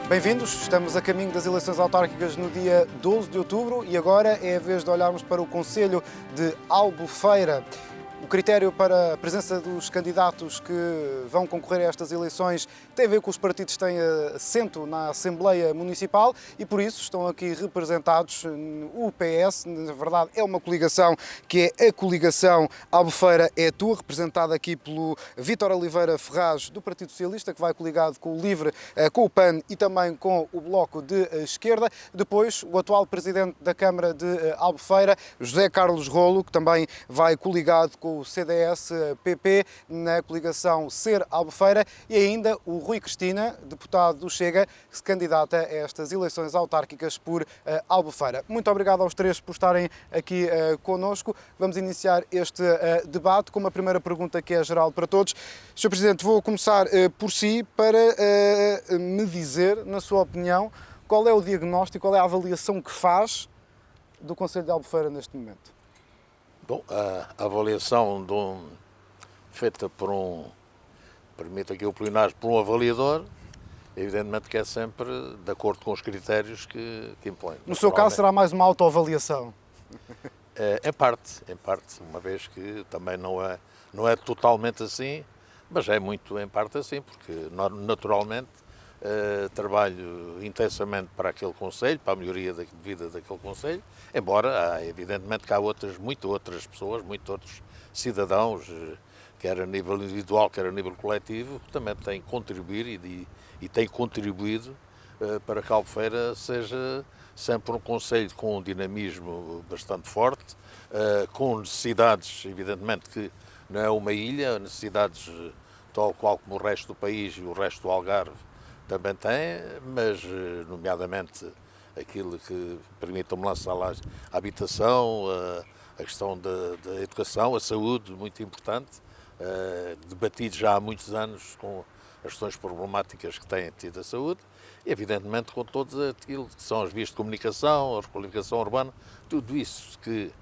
Bem-vindos, estamos a caminho das eleições autárquicas no dia 12 de outubro e agora é a vez de olharmos para o concelho de Albufeira. O critério para a presença dos candidatos que vão concorrer a estas eleições tem a ver com os partidos que têm assento na Assembleia Municipal e por isso estão aqui representados o PS. Na verdade é uma coligação que é a coligação Albufeira é Tu, representada aqui pelo Vítor Oliveira Ferraz do Partido Socialista, que vai coligado com o LIVRE, com o PAN e também com o Bloco de Esquerda. Depois o atual Presidente da Câmara de Albufeira, José Carlos Rolo, que também vai coligado com o CDS-PP na coligação Ser Albufeira, e ainda o Rui Cristina, deputado do Chega, que se candidata a estas eleições autárquicas por Albufeira. Muito obrigado aos três por estarem aqui connosco. Vamos iniciar este debate com uma primeira pergunta que é geral para todos. Sr. Presidente, vou começar por si para me dizer, na sua opinião, qual é o diagnóstico, qual é a avaliação que faz do Concelho de Albufeira neste momento? Bom, a avaliação feita por permite aqui o plenário, por um avaliador, evidentemente que é sempre de acordo com os critérios que impõe. No seu caso será mais uma autoavaliação? Em parte, uma vez que também não é totalmente assim, mas é muito em parte assim, porque naturalmente trabalho intensamente para aquele concelho, para a melhoria de vida daquele concelho, embora evidentemente que há muitas outras pessoas, muitos outros cidadãos, quer a nível individual, quer a nível coletivo, que também têm que contribuir e têm contribuído para que Albufeira seja sempre um concelho com um dinamismo bastante forte, com necessidades, evidentemente que não é uma ilha, necessidades tal qual como o resto do país e o resto do Algarve também tem, mas nomeadamente aquilo que permite uma mudança à habitação, a questão da educação, a saúde, muito importante, debatido já há muitos anos com as questões problemáticas que tem tido a saúde, e evidentemente com todos aquilo que são as vias de comunicação, a requalificação urbana, tudo isso que,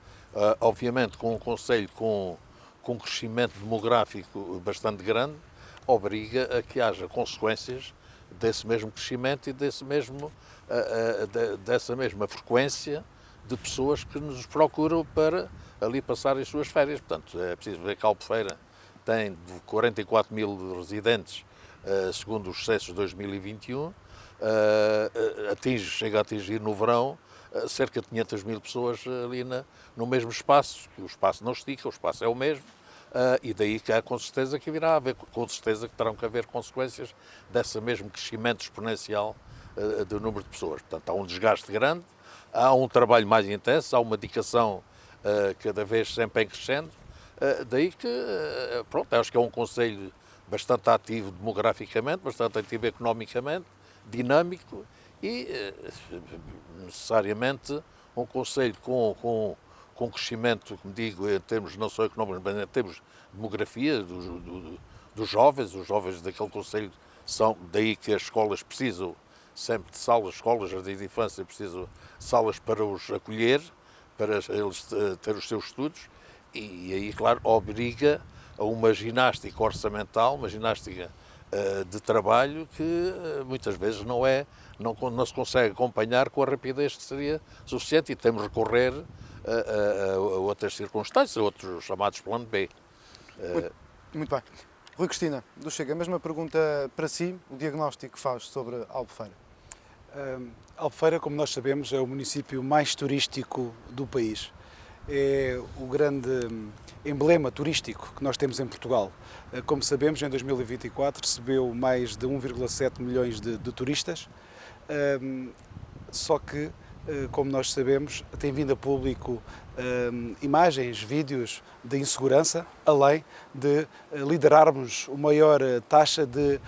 obviamente, com um concelho com um crescimento demográfico bastante grande, obriga a que haja consequências desse mesmo crescimento e dessa mesma frequência de pessoas que nos procuram para ali passar as suas férias. Portanto, é preciso ver que Albufeira tem 44 mil residentes, segundo os censos de 2021, chega a atingir no verão cerca de 500 mil pessoas ali no mesmo espaço, que o espaço não estica, o espaço é o mesmo. E daí que há com certeza que virá a haver, com certeza que terão que haver consequências desse mesmo crescimento exponencial do número de pessoas. Portanto, há um desgaste grande, há um trabalho mais intenso, há uma dedicação cada vez sempre em crescendo. Daí que, pronto, acho que é um concelho bastante ativo demograficamente, bastante ativo economicamente, dinâmico e necessariamente um concelho com crescimento, como digo, em termos não só económicos, mas em termos de demografia dos jovens. Os jovens daquele concelho são daí que as escolas precisam sempre de salas, escolas, jardins de infância, precisam de salas para os acolher, para eles ter os seus estudos, e aí, claro, obriga a uma ginástica orçamental, uma ginástica de trabalho que muitas vezes não se consegue acompanhar com a rapidez que seria suficiente, e temos de recorrer a outras circunstâncias, a outros chamados plano B. Muito bem. Rui Cristina, do Chega, a mesma pergunta para si, o diagnóstico que faz sobre Albufeira. Albufeira, como nós sabemos, é o município mais turístico do país. É o grande emblema turístico que nós temos em Portugal. Como sabemos, em 2024 recebeu mais de 1,7 milhões de turistas, só que, como nós sabemos, tem vindo a público imagens, vídeos de insegurança, além de liderarmos a maior taxa de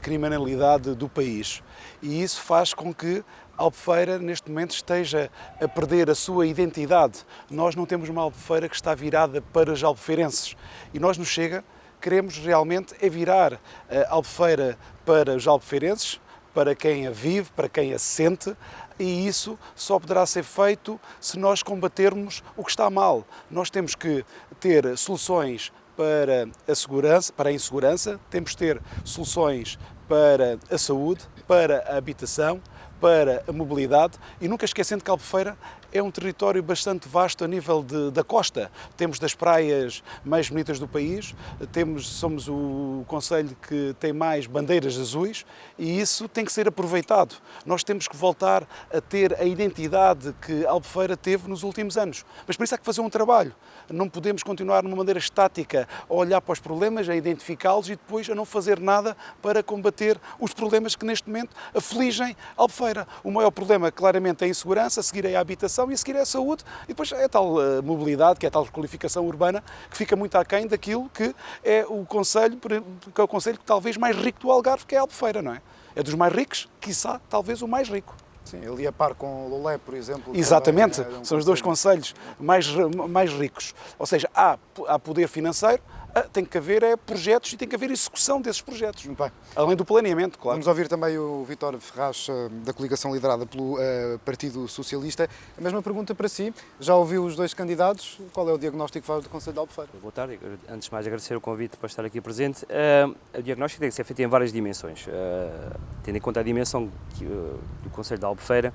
criminalidade do país. E isso faz com que Albufeira, neste momento, esteja a perder a sua identidade. Nós não temos uma Albufeira que está virada para os albufeirenses. E nós, no Chega, queremos realmente virar a Albufeira para os albufeirenses, para quem a vive, para quem a sente, e isso só poderá ser feito se nós combatermos o que está mal. Nós temos que ter soluções para a segurança, para a insegurança, temos que ter soluções para a saúde, para a habitação, para a mobilidade e nunca esquecendo que Albufeira é um território bastante vasto a nível da costa. Temos das praias mais bonitas do país, somos o concelho que tem mais bandeiras azuis e isso tem que ser aproveitado. Nós temos que voltar a ter a identidade que Albufeira teve nos últimos anos. Mas por isso há que fazer um trabalho. Não podemos continuar numa maneira estática a olhar para os problemas, a identificá-los e depois a não fazer nada para combater os problemas que neste momento afligem Albufeira. O maior problema claramente é a insegurança, a seguir é a habitação e a seguir é a saúde e depois é a tal mobilidade, que é a tal qualificação urbana que fica muito aquém daquilo que é o concelho, que é o concelho talvez mais rico do Algarve, que é a Albufeira, não é? É dos mais ricos, quiçá, talvez o mais rico. Sim, ali a par com Lolé, por exemplo. Exatamente, são os dois concelhos mais ricos. Ou seja, há poder financeiro, tem que haver projetos e tem que haver execução desses projetos. Muito bem. Além do planeamento, claro. Vamos ouvir também o Vítor Ferraz, da coligação liderada pelo Partido Socialista. A mesma pergunta para si. Já ouviu os dois candidatos? Qual é o diagnóstico que faz do Concelho de Albufeira? Boa tarde. Antes de mais, agradecer o convite para estar aqui presente. O diagnóstico tem que ser feito em várias dimensões. Tendo em conta a dimensão do Concelho de Albufeira,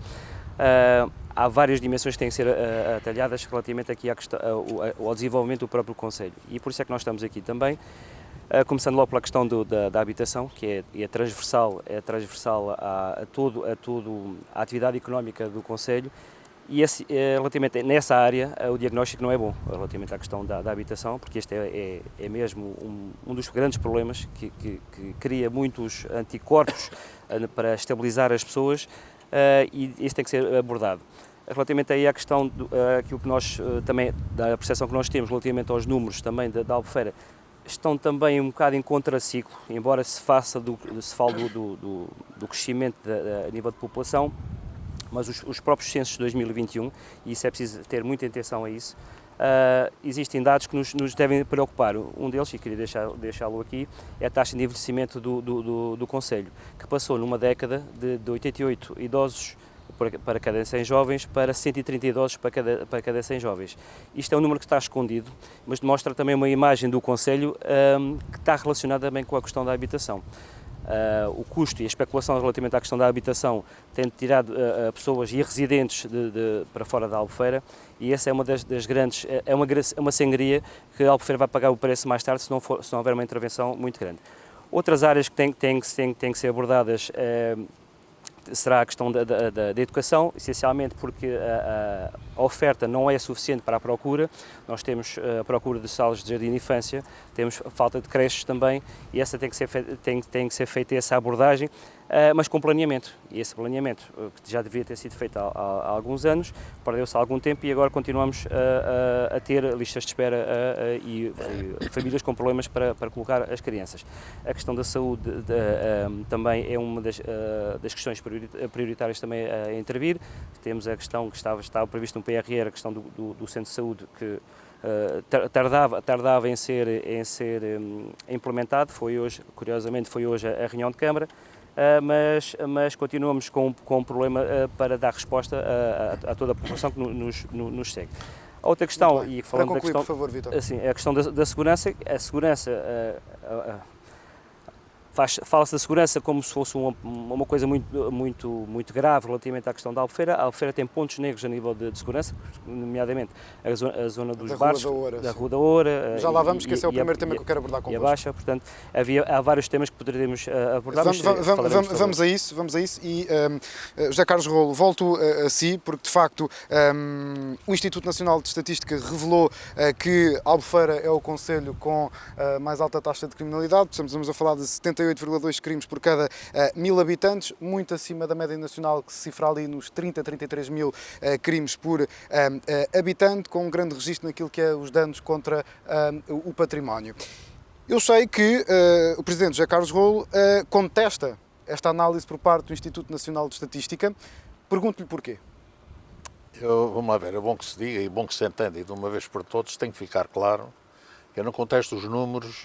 há várias dimensões que têm que ser atalhadas relativamente aqui ao desenvolvimento do próprio Concelho. E por isso é que nós estamos aqui também, começando logo pela questão da habitação, que é transversal a toda a atividade económica do Concelho. E relativamente nessa área, o diagnóstico não é bom, relativamente à questão da habitação, porque este é mesmo um dos grandes problemas que cria muitos anticorpos para estabilizar as pessoas, e isso tem que ser abordado. Relativamente aí à questão aquilo que nós também, da percepção que nós temos relativamente aos números também da Albufeira, estão também um bocado em contraciclo, embora se fale do crescimento a nível de população, mas os próprios censos de 2021, e isso é preciso ter muita atenção a isso, existem dados que nos devem preocupar. Um deles, e queria deixá-lo aqui, é a taxa de envelhecimento do Concelho, que passou numa década de 88 idosos para cada 100 jovens para 130 idosos para cada 100 jovens. Isto é um número que está escondido, mas demonstra também uma imagem do Concelho que está relacionada também com a questão da habitação. O custo e a especulação relativamente à questão da habitação tem tirado pessoas e residentes para fora da Albufeira, e essa é uma das grandes, é uma sangria que a Albufeira vai pagar o preço mais tarde se não houver uma intervenção muito grande. Outras áreas que têm que ser abordadas será a questão da educação, essencialmente porque a oferta não é suficiente para a procura. Nós temos a procura de salas de jardim de infância, temos falta de creches também, e essa tem que ser feita essa abordagem, mas com planeamento. E esse planeamento, que já devia ter sido feito há alguns anos, perdeu-se há algum tempo e agora continuamos a ter listas de espera e famílias com problemas para colocar as crianças. A questão da saúde também é uma das questões prioritárias também a intervir. Temos a questão que estava previsto no PRR, a questão do centro de saúde, que tardava em ser implementado. Curiosamente foi hoje a reunião de Câmara, mas continuamos com um problema para dar resposta a toda a população que nos segue. A outra questão, e falando para concluir, da questão, por favor, Vítor. assim, a questão da segurança, fala-se da segurança como se fosse uma coisa muito grave relativamente à questão da Albufeira. A Albufeira tem pontos negros a nível de segurança, nomeadamente a zona dos bares, da Rua da Oura. Já lá vamos, que esse é o primeiro tema que eu quero abordar convosco. E a Baixa, portanto, há vários temas que poderíamos abordar. Vamos a isso. E, José Carlos Rolo, volto a si, porque de facto o Instituto Nacional de Estatística revelou que Albufeira é o concelho com a mais alta taxa de criminalidade. Estamos a falar de 78,2 crimes por cada 1000 habitantes, muito acima da média nacional, que se cifra ali nos 33 mil crimes por habitante, com um grande registro naquilo que é os danos contra o património. Eu sei que o Presidente José Carlos Rolo contesta esta análise por parte do Instituto Nacional de Estatística. Pergunto-lhe porquê. Vamos lá ver, é bom que se diga e bom que se entenda, e de uma vez por todas tem que ficar claro que eu não contesto os números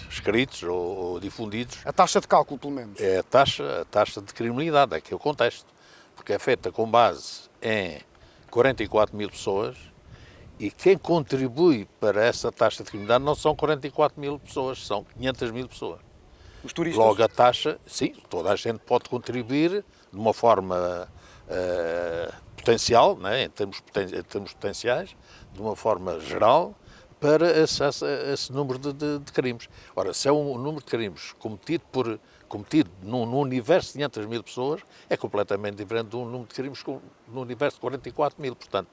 escritos ou difundidos. A taxa de cálculo, pelo menos. É a taxa de criminalidade, é que eu contesto, porque é feita com base em 44 mil pessoas e quem contribui para essa taxa de criminalidade não são 44 mil pessoas, são 500 mil pessoas. Os turistas? Logo a taxa, sim, toda a gente pode contribuir de uma forma potencial, né, em termos potenciais, de uma forma geral, para esse número de crimes. Ora, se é um número de crimes cometido num universo de 500 mil pessoas, é completamente diferente de um número de crimes no universo de 44 mil. Portanto,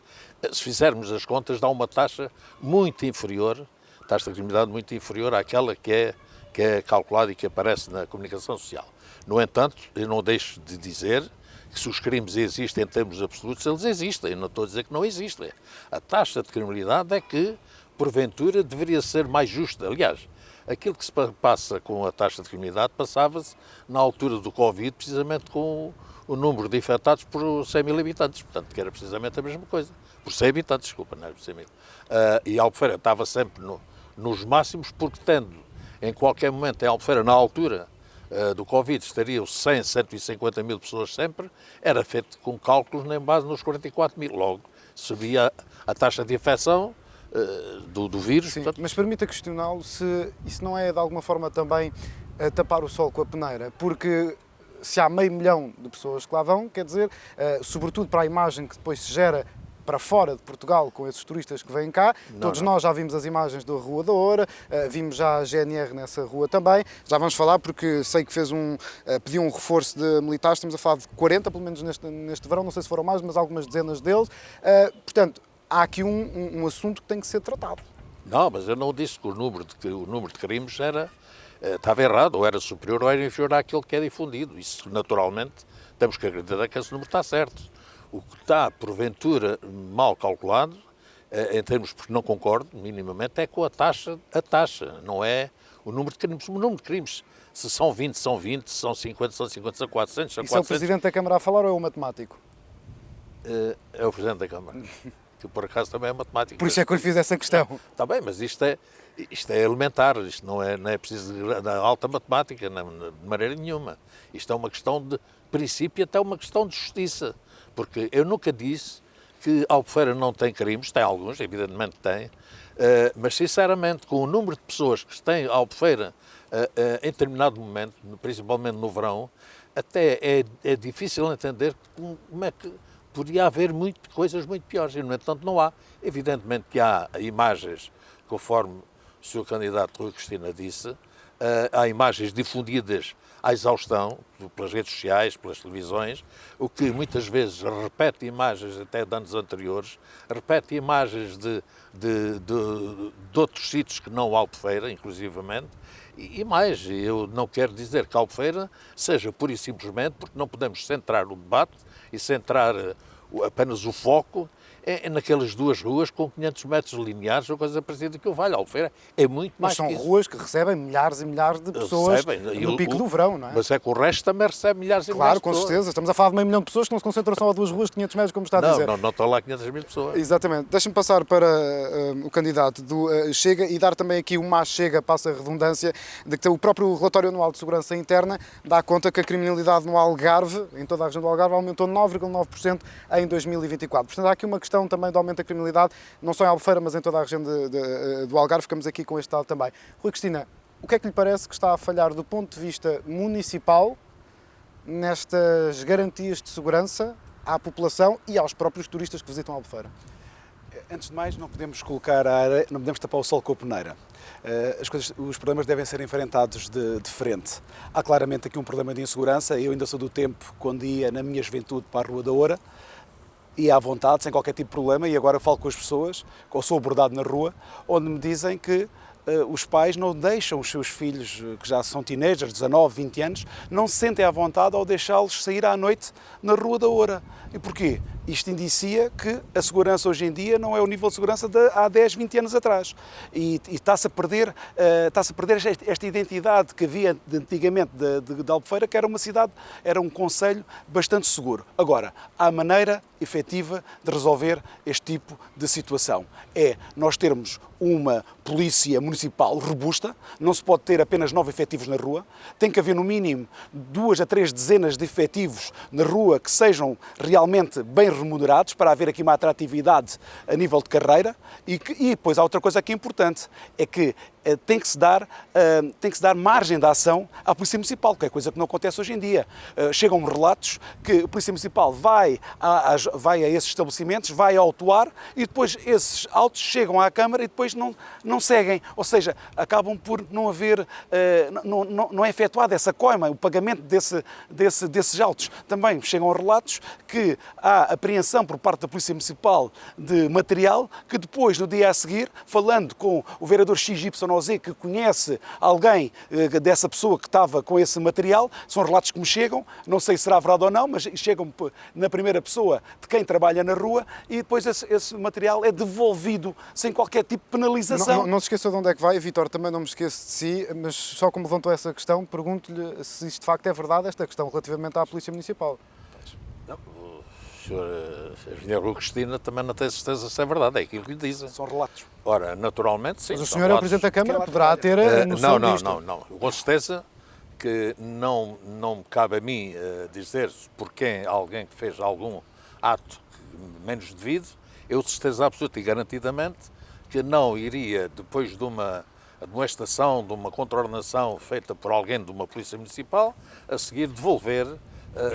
se fizermos as contas, dá uma taxa muito inferior, taxa de criminalidade muito inferior àquela que é calculada e que aparece na comunicação social. No entanto, eu não deixo de dizer que se os crimes existem em termos absolutos, eles existem. Eu não estou a dizer que não existem. A taxa de criminalidade é que, porventura, deveria ser mais justa. Aliás, aquilo que se passa com a taxa de criminalidade passava-se na altura do Covid, precisamente com o número de infectados por 100 mil habitantes. Portanto, que era precisamente a mesma coisa. Por 100 habitantes, desculpa, não era por 100 mil. E a Albufeira estava sempre nos máximos, porque tendo, em qualquer momento, em Albufeira, na altura do Covid, estariam 100, 150 mil pessoas sempre, era feito com cálculos em base nos 44 mil. Logo, subia a taxa de infecção do vírus. Sim, portanto... mas permita questioná-lo se isso não é de alguma forma também tapar o sol com a peneira, porque se há 500 mil de pessoas que lá vão, quer dizer, sobretudo para a imagem que depois se gera para fora de Portugal com esses turistas que vêm cá. Todos nós já vimos as imagens da Rua da Oura, vimos já a GNR nessa rua também. Já vamos falar porque sei que pediu um reforço de militares, estamos a falar de 40, pelo menos neste verão, não sei se foram mais, mas algumas dezenas deles. Portanto, há aqui um assunto que tem que ser tratado. Não, mas eu não disse que o número de crimes estava errado, ou era superior ou era inferior àquilo que é difundido. Isso, naturalmente, temos que acreditar que esse número está certo. O que está, porventura, mal calculado, em termos, porque não concordo minimamente, é com a taxa, não é o número de crimes. O número de crimes, se são 20, são 20, se são 50, são 50, são 400, são 400. Isso é o Presidente da Câmara a falar ou é o matemático? É o Presidente da Câmara, que por acaso também é matemático. Por isso é que eu lhe fiz essa questão. Está bem, mas isto é elementar, isto não é preciso de alta matemática, de maneira nenhuma. Isto é uma questão de princípio e até uma questão de justiça. Porque eu nunca disse que Albufeira não tem crimes, tem alguns, evidentemente tem, mas sinceramente, com o número de pessoas que têm Albufeira em determinado momento, principalmente no verão, até é difícil entender como é que podia haver coisas muito piores, e no entanto não há. Evidentemente que há imagens, conforme o Sr. Candidato Rui Cristina disse, há imagens difundidas à exaustão, pelas redes sociais, pelas televisões, o que muitas vezes repete imagens até de anos anteriores, repete imagens de outros sítios que não Albufeira, inclusivamente, e mais, eu não quero dizer que Albufeira seja pura e simplesmente, porque não podemos centrar o debate e centrar apenas o foco naquelas duas ruas com 500 metros lineares ou coisa parecida que o Vale. Albufeira é muito mais. Mas são ruas que recebem milhares e milhares de pessoas no pico do verão, não é? Mas é que o resto também recebe milhares e milhares Claro, de pessoas. com certeza. Estamos a falar de 500 mil de pessoas que não se concentram só a duas ruas de 500 metros, como está a dizer. Não estão lá 500 mil pessoas. Exatamente. Deixa-me passar para o candidato do Chega e dar também aqui uma Chega, passa a redundância, de que o próprio relatório anual de segurança interna dá conta que a criminalidade no Algarve, em toda a região do Algarve, aumentou 9,9% em 2024. Portanto, há aqui uma questão também do aumento da criminalidade, não só em Albufeira, mas em toda a região do Algarve. Ficamos aqui com este dado também. Rui Cristina, o que é que lhe parece que está a falhar do ponto de vista municipal nestas garantias de segurança à população e aos próprios turistas que visitam Albufeira? Antes de mais, não podemos não podemos tapar o sol com a peneira. Os problemas devem ser enfrentados de frente. Há claramente aqui um problema de insegurança. Eu ainda sou do tempo quando ia na minha juventude para a Rua da Oura, ia à vontade, sem qualquer tipo de problema, e agora falo com as pessoas, ou sou abordado na rua, onde me dizem que os pais não deixam os seus filhos, que já são teenagers, 19, 20 anos, não se sentem à vontade ao deixá-los sair à noite na Rua da Oura. E porquê? Isto indicia que a segurança hoje em dia não é o nível de segurança de há 10, 20 anos atrás. E está-se a perder esta identidade que havia antigamente de Albufeira, que era uma cidade, era um concelho bastante seguro. Agora, há maneira efetiva de resolver este tipo de situação. É nós termos uma polícia municipal robusta, não se pode ter apenas 9 efetivos na rua, tem que haver no mínimo 2 a 3 dezenas de efetivos na rua que sejam realmente bem remunerados, para haver aqui uma atratividade a nível de carreira, e depois há outra coisa que é importante, é que tem que se dar margem de ação à Polícia Municipal, que é coisa que não acontece hoje em dia. Chegam relatos que a Polícia Municipal vai a esses estabelecimentos, vai autuar e depois esses autos chegam à Câmara e depois não seguem. Ou seja, acabam por não haver, não é efetuada essa coima, o pagamento desses autos. Também chegam relatos que há apreensão por parte da Polícia Municipal de material que depois, no dia a seguir, falando com o vereador XYZ que conhece alguém dessa pessoa que estava com esse material, são relatos que me chegam, não sei se será verdade ou não, mas chegam na primeira pessoa de quem trabalha na rua e depois esse material é devolvido sem qualquer tipo de penalização. Não se esqueça de onde é que vai, Vítor, também não me esqueço de si, mas só como levantou essa questão, pergunto-lhe se isto de facto é verdade, esta questão relativamente à Polícia Municipal. Não, o senhor engenheiro Rui Cristina também não tem certeza se é verdade, é aquilo que lhe dizem. São relatos. Ora, naturalmente, sim. Mas o são senhor é o relatos. Presidente da Câmara, poderá ter a noção disto. Não. Com certeza que não me cabe a mim dizer por quem alguém que fez algum ato menos devido, eu de certeza absoluta e garantidamente que não iria, depois de uma admoestação, de uma contraordenação feita por alguém de uma Polícia Municipal, a seguir devolver,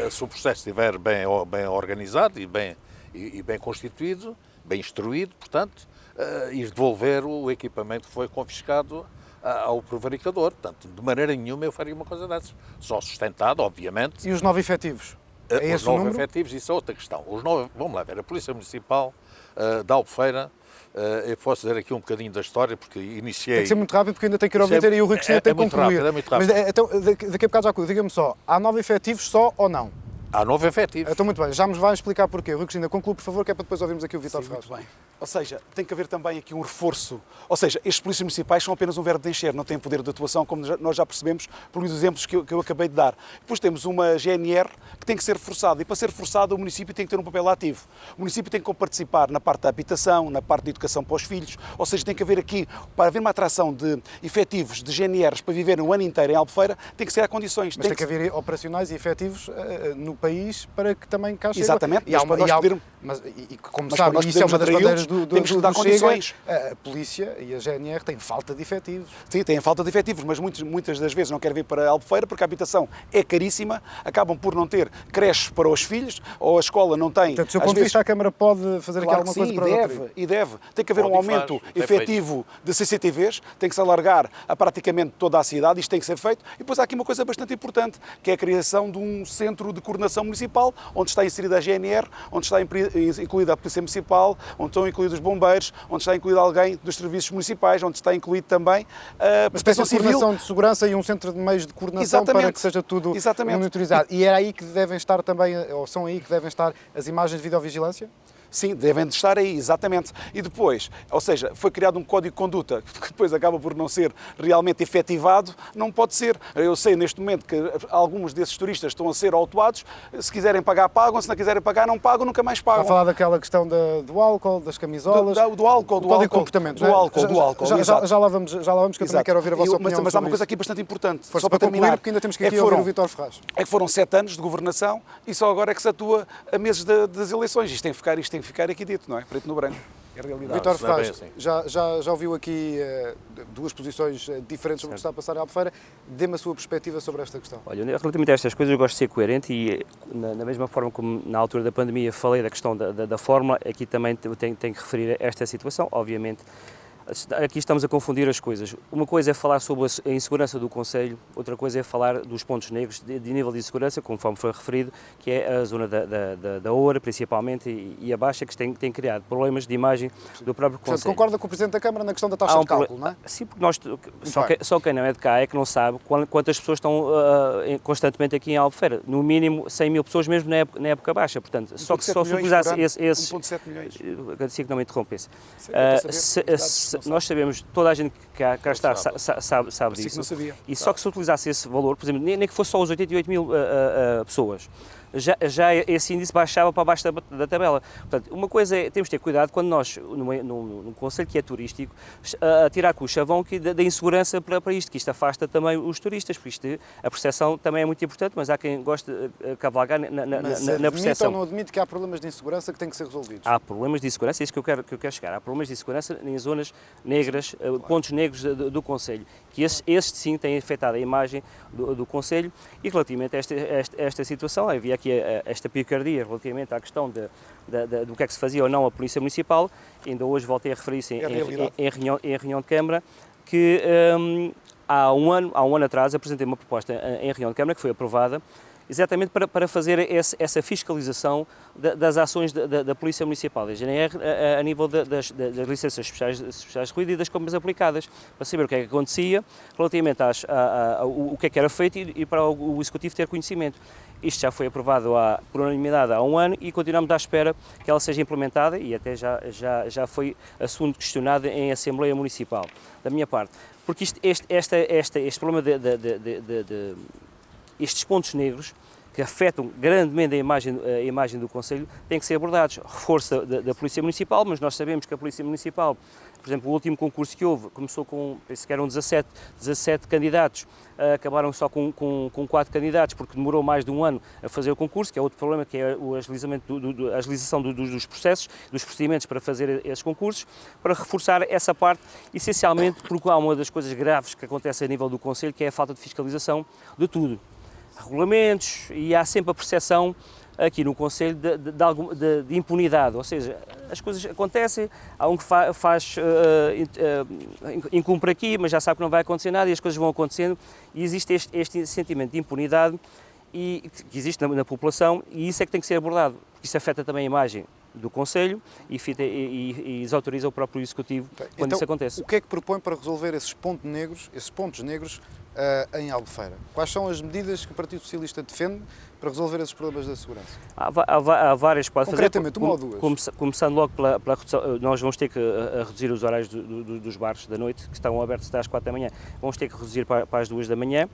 se o processo estiver bem organizado e bem constituído, bem instruído, portanto, ir devolver o equipamento que foi confiscado ao prevaricador. Portanto, de maneira nenhuma eu faria uma coisa dessas. Só sustentado, obviamente. E os 9 efetivos? É Os esse o 9 número? efetivos, isso é outra questão. Os 9, vamos lá ver, a Polícia Municipal da Albufeira, eu posso dizer aqui um bocadinho da história, porque iniciei... Tem que ser muito rápido porque ainda tem que ir ao Vítor e o Rui Cristina tem que concluir. É muito rápido. Mas então, daqui a bocado já acudo. Diga-me só, há 9 efetivos só ou não? Há 9 efetivos. Então muito bem, já nos vai explicar porquê. Rui Cristina, conclua por favor, que é para depois ouvirmos aqui o Vítor Ferraz. Muito bem. Ou seja, tem que haver também aqui um reforço. Ou seja, estes polícias municipais são apenas um verbo de encher, não têm poder de atuação, como nós já percebemos pelos exemplos que eu acabei de dar. Depois temos uma GNR que tem que ser reforçada e para ser reforçada o município tem que ter um papel ativo. O município tem que participar na parte da habitação, na parte da educação para os filhos, ou seja, tem que haver aqui, para haver uma atração de efetivos, de GNRs para viver um ano inteiro em Albufeira, tem que ser a condições. Mas tem que haver operacionais e efetivos no país para que também cá chegue. Exatamente, Como mas sabe, para nós isso é uma das podermos bandeiras aderi-los, do temos que dar Chega, condições. a polícia e a GNR têm falta de efetivos. Sim, têm falta de efetivos, mas muitas das vezes não querem vir para a Albufeira porque a habitação é caríssima, acabam por não ter creches para os filhos, ou a escola não tem... Portanto, do seu ponto de vista, a Câmara pode fazer aqui Claro alguma que coisa sim, para deve, e deve. Tem que haver Pode um e aumento faz, efetivo de CCTVs, tem que se alargar a praticamente toda a cidade, isto tem que ser feito. E depois há aqui uma coisa bastante importante, que é a criação de um centro de coordenação municipal, onde está inserida a GNR, onde está incluída a Polícia Municipal, onde estão incluídos os bombeiros, onde está incluído alguém dos serviços municipais, onde está incluído também a Proteção Uma Civil. coordenação de segurança e um centro de meios de coordenação para que seja tudo monitorizado. E é aí que devem estar também, ou são aí que devem estar as imagens de videovigilância? Sim, devem de estar aí, exatamente. E depois, ou seja, foi criado um código de conduta que depois acaba por não ser realmente efetivado, não pode ser. Eu sei neste momento que alguns desses turistas estão a ser autuados, se quiserem pagar, pagam, se não quiserem pagar, não pagam, nunca mais pagam. Está a falar daquela questão do álcool, das camisolas... Do álcool, do código de comportamento. Do álcool, já lá vamos, que eu também quero ouvir a vossa opinião. Mas há uma coisa aqui bastante importante, Força só para concluir, terminar. porque ainda temos que aqui ouvir o Vítor Ferraz. É que foram 7 anos de governação e só agora é que se atua a meses das eleições. Isto tem que ficar aqui dito, não é? Preto no branco. É a realidade. Vítor Não, Ferraz, assim. já ouviu aqui duas posições diferentes sobre o que está a passar em Albufeira. Dê-me a sua perspectiva sobre esta questão. Olha, relativamente a estas coisas eu gosto de ser coerente e na mesma forma como na altura da pandemia falei da questão da fórmula, aqui também tenho que referir a esta situação, obviamente. Aqui estamos a confundir as coisas. Uma coisa é falar sobre a insegurança do Concelho, outra coisa é falar dos pontos negros de nível de insegurança, conforme foi referido, que é a zona da Oura, principalmente, e a Baixa, que tem criado problemas de imagem do próprio Concelho. Portanto, concorda com o Presidente da Câmara na questão da taxa de cálculo, não é? Sim, porque só quem não é de cá é que não sabe quantas pessoas estão constantemente aqui em Albufeira. No mínimo 100 mil pessoas mesmo na época baixa. Portanto, só se utilizasse esses... 1,7 milhões. Agradecia que não me interrompesse. Nós sabemos, toda a gente que cá está sabe disso. Não sabia. E só que se utilizasse esse valor, por exemplo, nem que fosse só os 88 mil pessoas, já esse índice baixava para baixo da tabela. Portanto, uma coisa é, temos de ter cuidado quando nós, num concelho que é turístico, a tirar com o chavão da insegurança para isto, que isto afasta também os turistas, porque isto, a percepção também é muito importante, mas há quem goste de cavalgar na percepção. Ou não admite que há problemas de insegurança que têm que ser resolvidos? Há problemas de insegurança, é isso que eu quero chegar. Há problemas de insegurança em zonas negras, claro. Pontos negros do concelho, que esses sim têm afetado a imagem do concelho, e relativamente a esta situação, havia aqui esta picardia relativamente à questão do que é que se fazia ou não a Polícia Municipal. Ainda hoje voltei a referir-se em reunião de Câmara, que há um ano atrás apresentei uma proposta em reunião de Câmara que foi aprovada, exatamente para fazer essa fiscalização das ações da Polícia Municipal, da GNR, a nível das licenças especiais de ruído e das compras aplicadas, para saber o que é que acontecia relativamente o que é que era feito e para o Executivo ter conhecimento. Isto já foi aprovado por unanimidade há um ano e continuamos à espera que ela seja implementada, e até já foi assunto questionado em Assembleia Municipal, da minha parte. Porque este problema estes pontos negros, que afetam grandemente a imagem do concelho, têm que ser abordados. Reforço da Polícia Municipal, mas nós sabemos que a Polícia Municipal, por exemplo, o último concurso que houve, começou com, penso que eram 17 candidatos, acabaram só com 4 candidatos, porque demorou mais de um ano a fazer o concurso, que é outro problema, que é a agilização dos processos, dos procedimentos para fazer esses concursos, para reforçar essa parte, essencialmente porque há uma das coisas graves que acontece a nível do concelho, que é a falta de fiscalização de tudo. Regulamentos, e há sempre a percepção aqui no concelho de impunidade, ou seja, as coisas acontecem, há um que incumpre aqui, mas já sabe que não vai acontecer nada, e as coisas vão acontecendo, e existe este sentimento de impunidade que existe na população, e isso é que tem que ser abordado, porque isso afeta também a imagem do concelho e desautoriza o próprio Executivo quando isso acontece. O que é que propõe para resolver esses pontos negros em Albufeira? Quais são as medidas que o Partido Socialista defende para resolver esses problemas da segurança? Há várias que pode fazer. Concretamente, uma ou duas? Começando logo pela redução, nós vamos ter que reduzir os horários dos bares da noite, que estão abertos até às 4 da manhã, vamos ter que reduzir para as 2 da manhã.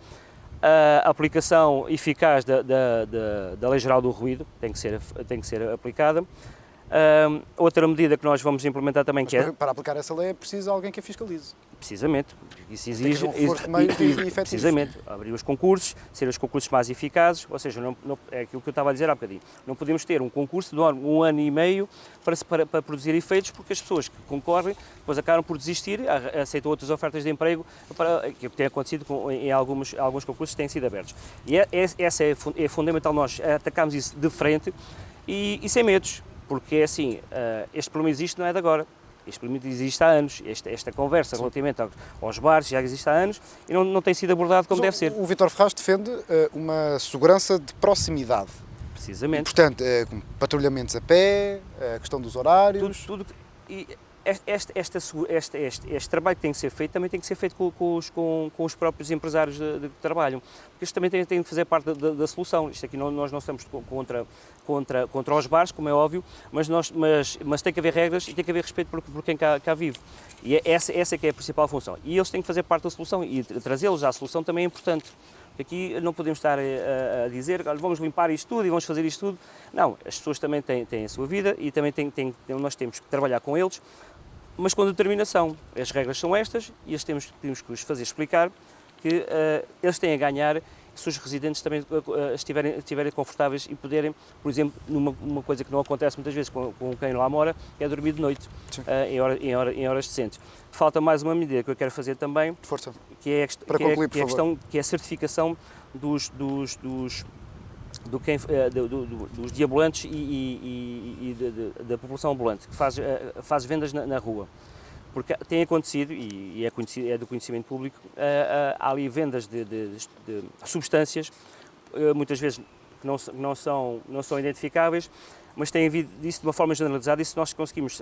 A aplicação eficaz da Lei Geral do Ruído tem que ser aplicada. Outra medida que nós vamos implementar também, para aplicar essa lei é preciso alguém que a fiscalize. Precisamente, isso exige precisamente abrir os concursos, ser os concursos mais eficazes, ou seja, é aquilo que eu estava a dizer há bocadinho, não podemos ter um concurso de um ano e meio para produzir efeitos, porque as pessoas que concorrem depois acabam por desistir, aceitam outras ofertas de emprego, que tem acontecido em alguns concursos que têm sido abertos. E essa é fundamental, nós atacarmos isso de frente e sem medos. Porque é assim, este problema existe, não é de agora, este problema existe há anos, esta conversa relativamente aos bares já existe há anos e não tem sido abordado como deve ser. O Vítor Ferraz defende uma segurança de proximidade. Precisamente. E, portanto, com patrulhamentos a pé, a questão dos horários... Este trabalho que tem que ser feito também tem que ser feito com os próprios empresários que trabalham, porque isto também tem de fazer parte da solução. Isto aqui nós não estamos contra os bares, como é óbvio, mas tem que haver regras e tem que haver respeito por quem cá vive. E essa é que é a principal função. E eles têm que fazer parte da solução, e trazê-los à solução também é importante. Aqui não podemos estar a dizer, vamos limpar isto tudo e vamos fazer isto tudo. Não, as pessoas também têm a sua vida e também nós temos que trabalhar com eles, mas com determinação. As regras são estas e temos que os fazer explicar que eles têm a ganhar se os residentes também estiverem confortáveis e poderem, por exemplo, numa coisa que não acontece muitas vezes com quem lá mora, é dormir de noite, em horas decentes. Falta mais uma medida que eu quero fazer também, Força. Que é a questão, que é a certificação dos deambulantes e da população ambulante, que faz vendas na rua. Porque tem acontecido, e é do conhecimento público, há ali vendas de substâncias, muitas vezes que não são identificáveis, mas tem havido isso de uma forma generalizada, e se nós conseguimos,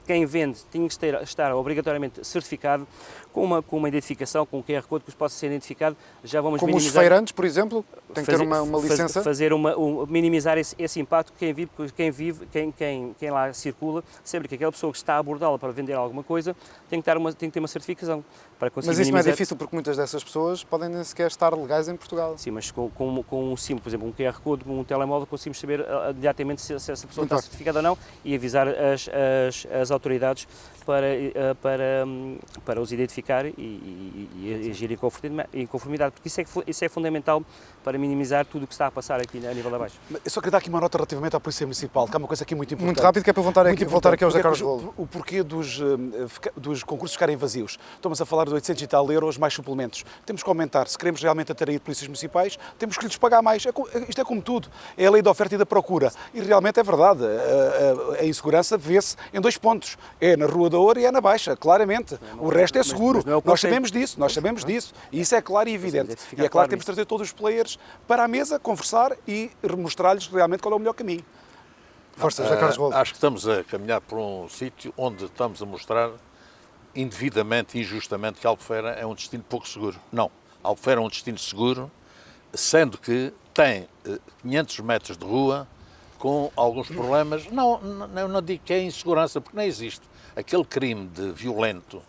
quem vende tinha que estar obrigatoriamente certificado com uma identificação, com um QR Code que possa ser identificado, já vamos Como os minimizar... feirantes, por exemplo, tem que ter uma licença? Minimizar esse impacto quem lá circula, sempre que aquela pessoa que está a abordá-la para vender alguma coisa tem que ter uma certificação para conseguir Mas isso não é minimizar. difícil porque muitas dessas pessoas podem nem sequer estar legais em Portugal. Sim, mas com um simples, por exemplo, um QR Code, com um telemóvel, conseguimos saber imediatamente se essa pessoa está certificada ou não e avisar as autoridades para os identificar e agir em conformidade, porque isso é fundamental para minimizar tudo o que está a passar aqui a nível de abaixo. Eu só queria dar aqui uma nota relativamente à Polícia Municipal, que é uma coisa aqui muito importante. Muito rápido, que é para voltar aqui ao José Carlos Rolo. O porquê dos concursos ficarem vazios. Estamos a falar de 800 e tal euros mais suplementos. Temos que aumentar. Se queremos realmente atrair polícias municipais, temos que lhes pagar mais. Isto é como tudo. É a lei da oferta e da procura. E realmente é verdade. A insegurança vê-se em 2 pontos. É na Rua da Ouro e é na Baixa, claramente. O resto é seguro. Nós sabemos disso. E isso é claro e evidente. E é claro que temos de trazer todos os players para a mesa, conversar e mostrar-lhes realmente qual é o melhor caminho. Força, José Carlos Rolo. Acho que estamos a caminhar por um sítio onde estamos a mostrar indevidamente e injustamente que Albufeira é um destino pouco seguro. Não, Albufeira é um destino seguro, sendo que tem 500 metros de rua com alguns problemas. Eu não digo que é insegurança, porque não existe. Aquele crime de violento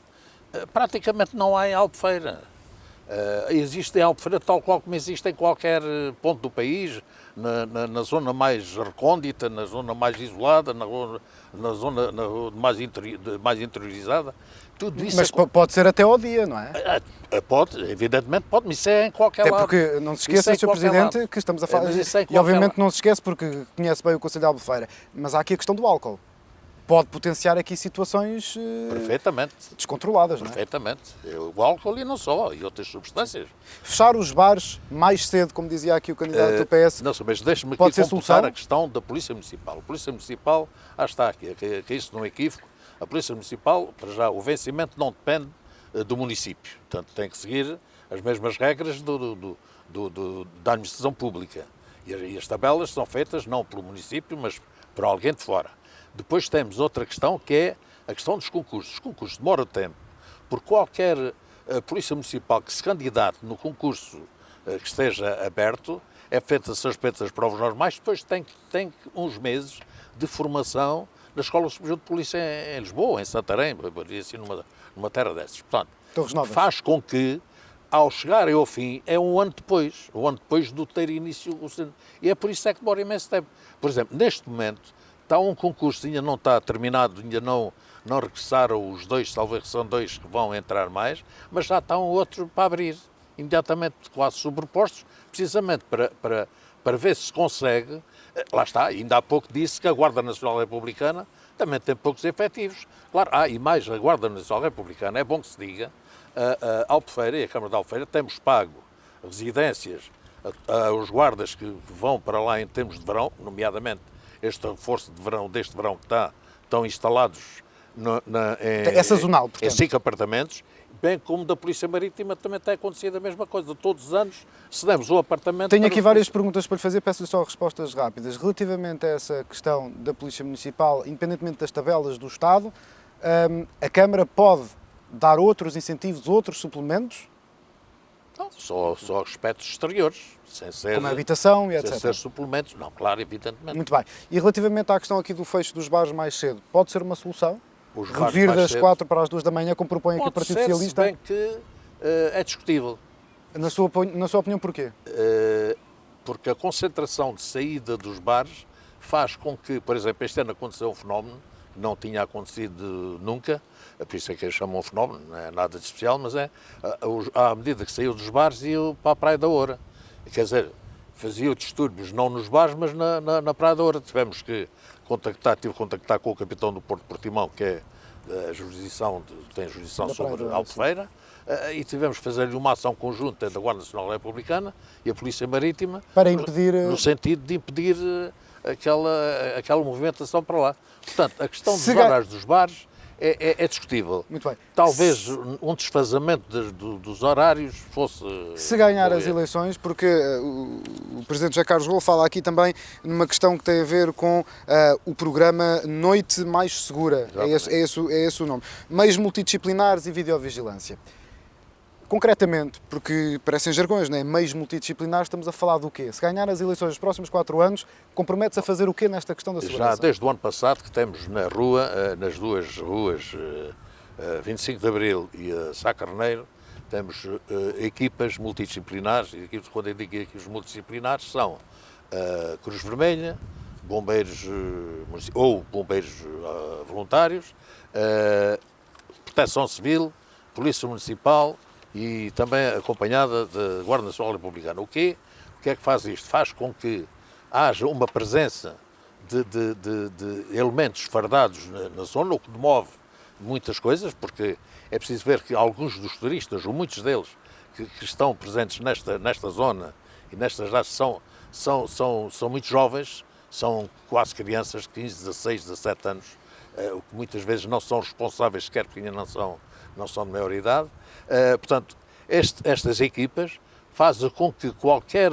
praticamente não há em Albufeira. Existe em Albufeira tal qual como existe em qualquer ponto do país, na zona mais recôndita, na zona mais isolada, na zona mais interiorizada. Tudo isso Mas pode ser até ao dia, não é? Pode, evidentemente pode, mas isso é em qualquer Até lado. porque não se esqueça, Sr. Presidente, que estamos a falar... E obviamente não se esquece porque conhece bem o Conselho de Albufeira, mas há aqui a questão do álcool. Pode potenciar aqui situações perfeitamente descontroladas, não é? Perfeitamente. O álcool e não só, e outras substâncias. Fechar os bares mais cedo, como dizia aqui o candidato do PS, não, mas deixe-me aqui pode ser computar solução? a questão da Polícia Municipal. A Polícia Municipal, está aqui, que isso não é equívoco, a Polícia Municipal, para já, o vencimento não depende do município. Portanto, tem que seguir as mesmas regras da administração pública. E as tabelas são feitas não pelo município, mas por alguém de fora. Depois temos outra questão, que é a questão dos concursos. Os concursos demoram tempo, porque qualquer polícia municipal que se candidate no concurso que esteja aberto, é feita as respectivas provas normais, depois tem uns meses de formação na Escola Superior de Polícia em Lisboa, em Santarém, assim, numa terra dessas. Portanto, faz com que, ao chegarem ao fim, é um ano depois do ter início. E é por isso é que demora imenso tempo. Por exemplo, neste momento, está um concurso, ainda não está terminado, ainda não regressaram os 2, talvez são 2 que vão entrar mais, mas já está um outro para abrir, imediatamente quase sobrepostos, precisamente para ver se consegue. Lá está, ainda há pouco disse que a Guarda Nacional Republicana também tem poucos efetivos. Claro, e mais, a Guarda Nacional Republicana, é bom que se diga, a Albufeira e a Câmara de Albufeira temos pago residências aos guardas que vão para lá em termos de verão, nomeadamente este reforço de verão, deste verão que estão instalados é sazonal, portanto. Em 5 apartamentos, bem como da Polícia Marítima também tem acontecido a mesma coisa. Todos os anos cedemos o apartamento... Tenho aqui várias perguntas para lhe fazer, peço-lhe só respostas rápidas. Relativamente a essa questão da Polícia Municipal, independentemente das tabelas do Estado, a Câmara pode dar outros incentivos, outros suplementos? Não, só aspectos exteriores, sem ser... Como a habitação e etc. Sem ser suplementos, não, claro, evidentemente. Muito bem. E relativamente à questão aqui do fecho dos bares mais cedo, pode ser uma solução? Reduzir das 4 para as 2 da manhã, como propõe aqui o Partido Socialista? Pode ser, se bem que é discutível. Na sua opinião, porquê? Porque a concentração de saída dos bares faz com que, por exemplo, este ano aconteceu um fenómeno que não tinha acontecido nunca, por isso é que eles chamam fenómeno, não é nada de especial, mas à medida que saiu dos bares, iam para a Praia da Oura. Quer dizer, faziam distúrbios não nos bares, mas na Praia da Oura. Tive que contactar com o capitão do Porto de Portimão, que é tem jurisdição sobre Albufeira, e tivemos que fazer-lhe uma ação conjunta da Guarda Nacional Republicana e a Polícia Marítima, para impedir... no sentido de impedir aquela movimentação para lá. Portanto, a questão dos horários dos bares é discutível. Muito bem. Talvez um desfazamento dos horários fosse... Se ganhar bom. as eleições, porque o Presidente José Carlos Rolo fala aqui também numa questão que tem a ver com o programa Noite Mais Segura, é esse o nome. Meios multidisciplinares e videovigilância. Concretamente, porque parecem jargões, não é? Meios multidisciplinares, estamos a falar do quê? Se ganhar as eleições nos próximos 4 anos, compromete-se a fazer o quê nesta questão da segurança? Já desde o ano passado que temos na rua, nas duas ruas, 25 de Abril e Sá Carneiro, temos equipas multidisciplinares, e quando eu digo equipas multidisciplinares são Cruz Vermelha, bombeiros ou bombeiros voluntários, Proteção Civil, Polícia Municipal, e também acompanhada de Guarda Nacional Republicana. O que é que faz isto? Faz com que haja uma presença de elementos fardados na zona, o que demove muitas coisas, porque é preciso ver que alguns dos turistas, ou muitos deles, que estão presentes nesta zona e nestas datas são muito jovens, são quase crianças de 15, 16, 17 anos, o que muitas vezes não são responsáveis sequer porque ainda não são de maior idade. Portanto, estas equipas fazem com que qualquer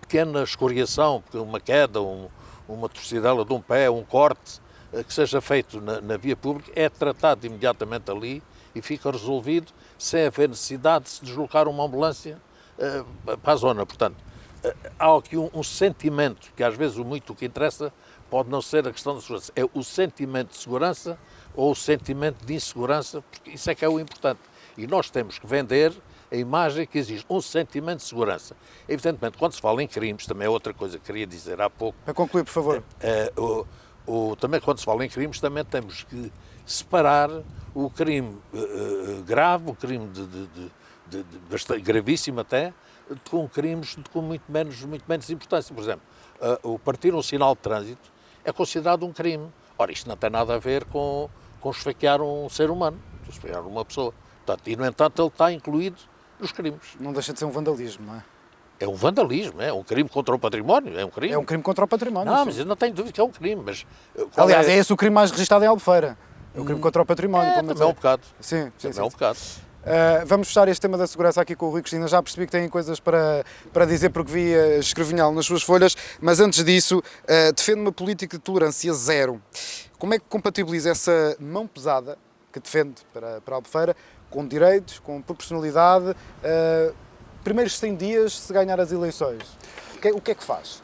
pequena escoriação, uma queda, uma torcidela de um pé, um corte, que seja feito na via pública, é tratado imediatamente ali e fica resolvido sem haver necessidade de se deslocar uma ambulância para a zona. Portanto, há aqui um sentimento, que às vezes muito o que interessa pode não ser a questão da segurança, é o sentimento de segurança ou o sentimento de insegurança, porque isso é que é o importante. E nós temos que vender a imagem que existe, um sentimento de segurança. Evidentemente, quando se fala em crimes, também é outra coisa que queria dizer há pouco. Para concluir, por favor. Também quando se fala em crimes, também temos que separar o crime grave, o crime bastante gravíssimo até, com crimes com muito menos importância. Por exemplo, o partir um sinal de trânsito é considerado um crime. Ora, isto não tem nada a ver com esfaquear um ser humano, esfaquear uma pessoa. Portanto, e, no entanto, ele está incluído nos crimes. Não deixa de ser um vandalismo, não é? É um vandalismo, é um crime contra o património, é um crime. É um crime contra o património. Não, sim. mas eu não tenho dúvida que é um crime. Mas, aliás, é esse o crime mais registado em Albufeira. É o crime contra o património. Também é um bocado. Sim. É um bocado. Vamos fechar este tema da segurança aqui com o Rui Cristina. Já percebi que têm coisas para dizer porque vi escrevinhá-lo nas suas folhas, mas antes disso, defende uma política de tolerância zero. Como é que compatibiliza essa mão pesada que defende para Albufeira com direitos, com proporcionalidade, primeiros 100 dias se ganhar as eleições? O que é que faz?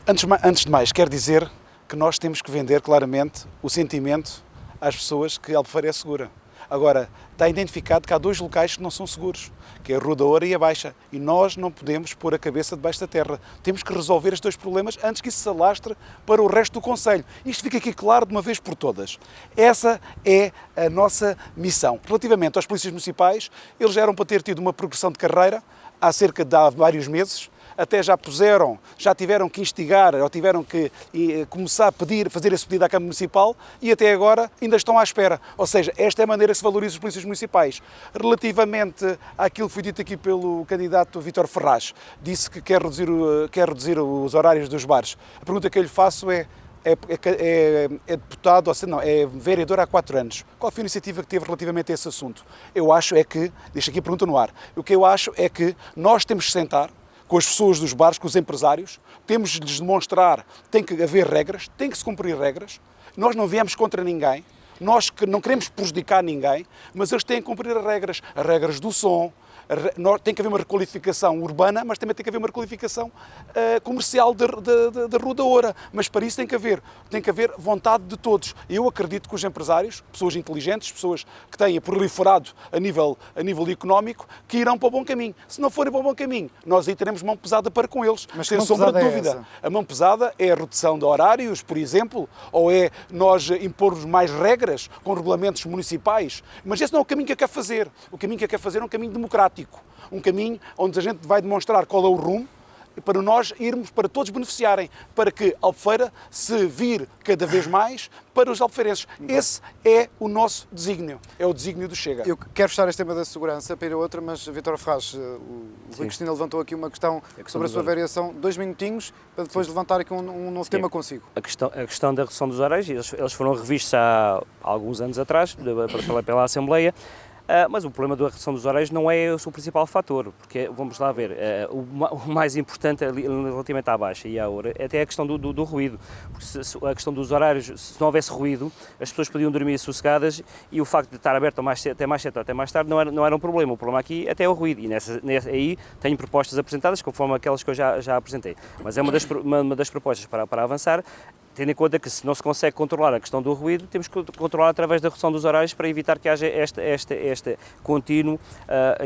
Antes de mais, quero dizer que nós temos que vender claramente o sentimento às pessoas que Albufeira é segura. Agora, está identificado que há 2 locais que não são seguros, que é a Rua da Oura e a Baixa. E nós não podemos pôr a cabeça debaixo da terra. Temos que resolver estes 2 problemas antes que isso se alastre para o resto do Conselho. Isto fica aqui claro de uma vez por todas. Essa é a nossa missão. Relativamente aos polícias municipais, eles já eram para ter tido uma progressão de carreira há cerca de vários meses. Até já tiveram que instigar ou tiveram que começar a fazer esse pedido à Câmara Municipal e até agora ainda estão à espera. Ou seja, esta é a maneira que se valoriza os polícias municipais. Relativamente àquilo que foi dito aqui pelo candidato Vítor Ferraz, disse que quer reduzir os horários dos bares. A pergunta que eu lhe faço é deputado, ou seja, não, é vereador há 4 anos. Qual foi a iniciativa que teve relativamente a esse assunto? Eu acho deixo aqui a pergunta no ar, o que eu acho é que nós temos que sentar com as pessoas dos bares, com os empresários, temos de lhes demonstrar que tem que haver regras, tem que se cumprir regras, nós não viemos contra ninguém, nós não queremos prejudicar ninguém, mas eles têm que cumprir as regras do som, tem que haver uma requalificação urbana, mas também tem que haver uma requalificação comercial da Rua da Oura. Mas para isso tem que haver vontade de todos. Eu acredito que os empresários, pessoas inteligentes, pessoas que têm proliferado a nível económico, que irão para o bom caminho. Se não forem para o bom caminho, nós aí teremos mão pesada para com eles. Mas sem sombra de dúvida. Essa? A mão pesada é a redução de horários, por exemplo, ou é nós impormos mais regras com regulamentos municipais. Mas esse não é o caminho que eu quero fazer. O caminho que eu quero fazer é um caminho democrático. Um caminho onde a gente vai demonstrar qual é o rumo para nós irmos, para todos beneficiarem, para que Albufeira se vire cada vez mais para os albufeirenses. Esse é o nosso desígnio, é o desígnio do Chega. Eu quero fechar este tema da segurança para ir a outra, mas Vítor Ferraz, o Rui Cristina levantou aqui uma questão sobre a sua variação. 2 minutinhos para depois levantar aqui um novo tema consigo. A questão da redução dos horários, eles foram revistos há alguns anos atrás pela Assembleia. Mas o problema da redução dos horários não é o seu principal fator, porque, vamos lá ver, o mais importante relativamente à baixa e à hora é até a questão do ruído, porque a questão dos horários, se não houvesse ruído, as pessoas podiam dormir sossegadas e o facto de estar aberto até mais cedo ou até mais tarde não era um problema. O problema aqui até é o ruído e aí tenho propostas apresentadas, conforme aquelas que eu já apresentei, mas é uma das propostas para avançar. Tendo em conta que se não se consegue controlar a questão do ruído, temos que controlar através da redução dos horários para evitar que haja este contínuo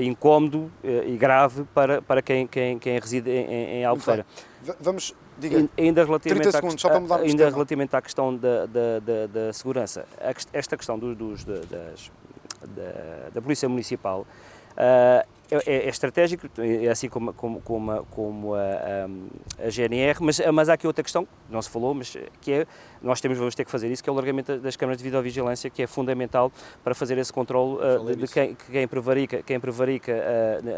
incómodo e grave para quem reside em Albufeira. Vamos, diga, ainda 30 segundos, só para mudarmos de tema. Relativamente à questão da segurança, esta questão da Polícia Municipal é estratégico, assim como a GNR, mas há aqui outra questão, que não se falou, mas que é, vamos ter que fazer isso, que é o alargamento das câmaras de videovigilância, que é fundamental para fazer esse controle de quem prevarica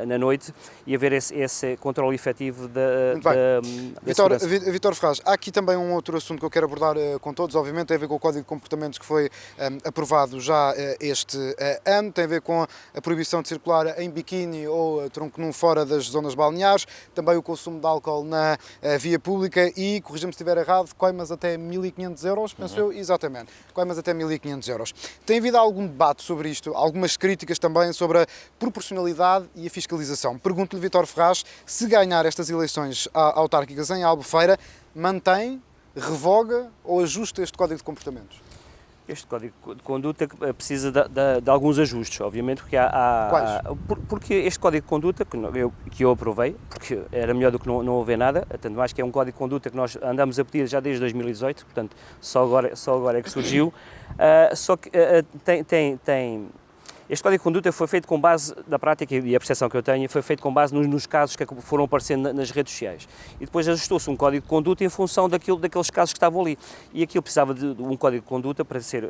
na noite e haver esse controle efetivo da segurança. Vítor Ferraz, há aqui também um outro assunto que eu quero abordar com todos, obviamente tem a ver com o Código de Comportamentos que foi aprovado já este ano, tem a ver com a proibição de circular em biquíni ou tronco nu fora das zonas balneares, também o consumo de álcool na via pública e, corrija-me se estiver errado, coimas até 1.500 euros, penso eu, exatamente, coimas até 1.500 euros. Tem havido algum debate sobre isto, algumas críticas também sobre a proporcionalidade e a fiscalização. Pergunto-lhe, Vítor Ferraz, se ganhar estas eleições autárquicas em Albufeira, mantém, revoga ou ajusta este Código de Comportamentos? Este Código de Conduta precisa de alguns ajustes, obviamente, porque este Código de Conduta, que eu aprovei, porque era melhor do que não haver nada, tanto mais que é um Código de Conduta que nós andamos a pedir já desde 2018, portanto, só agora é que surgiu, só que este Código de Conduta foi feito com base, da prática e a percepção que eu tenho, foi feito com base nos casos que foram aparecendo nas redes sociais. E depois ajustou-se um Código de Conduta em função daqueles casos que estavam ali. E aquilo precisava de um Código de Conduta para ser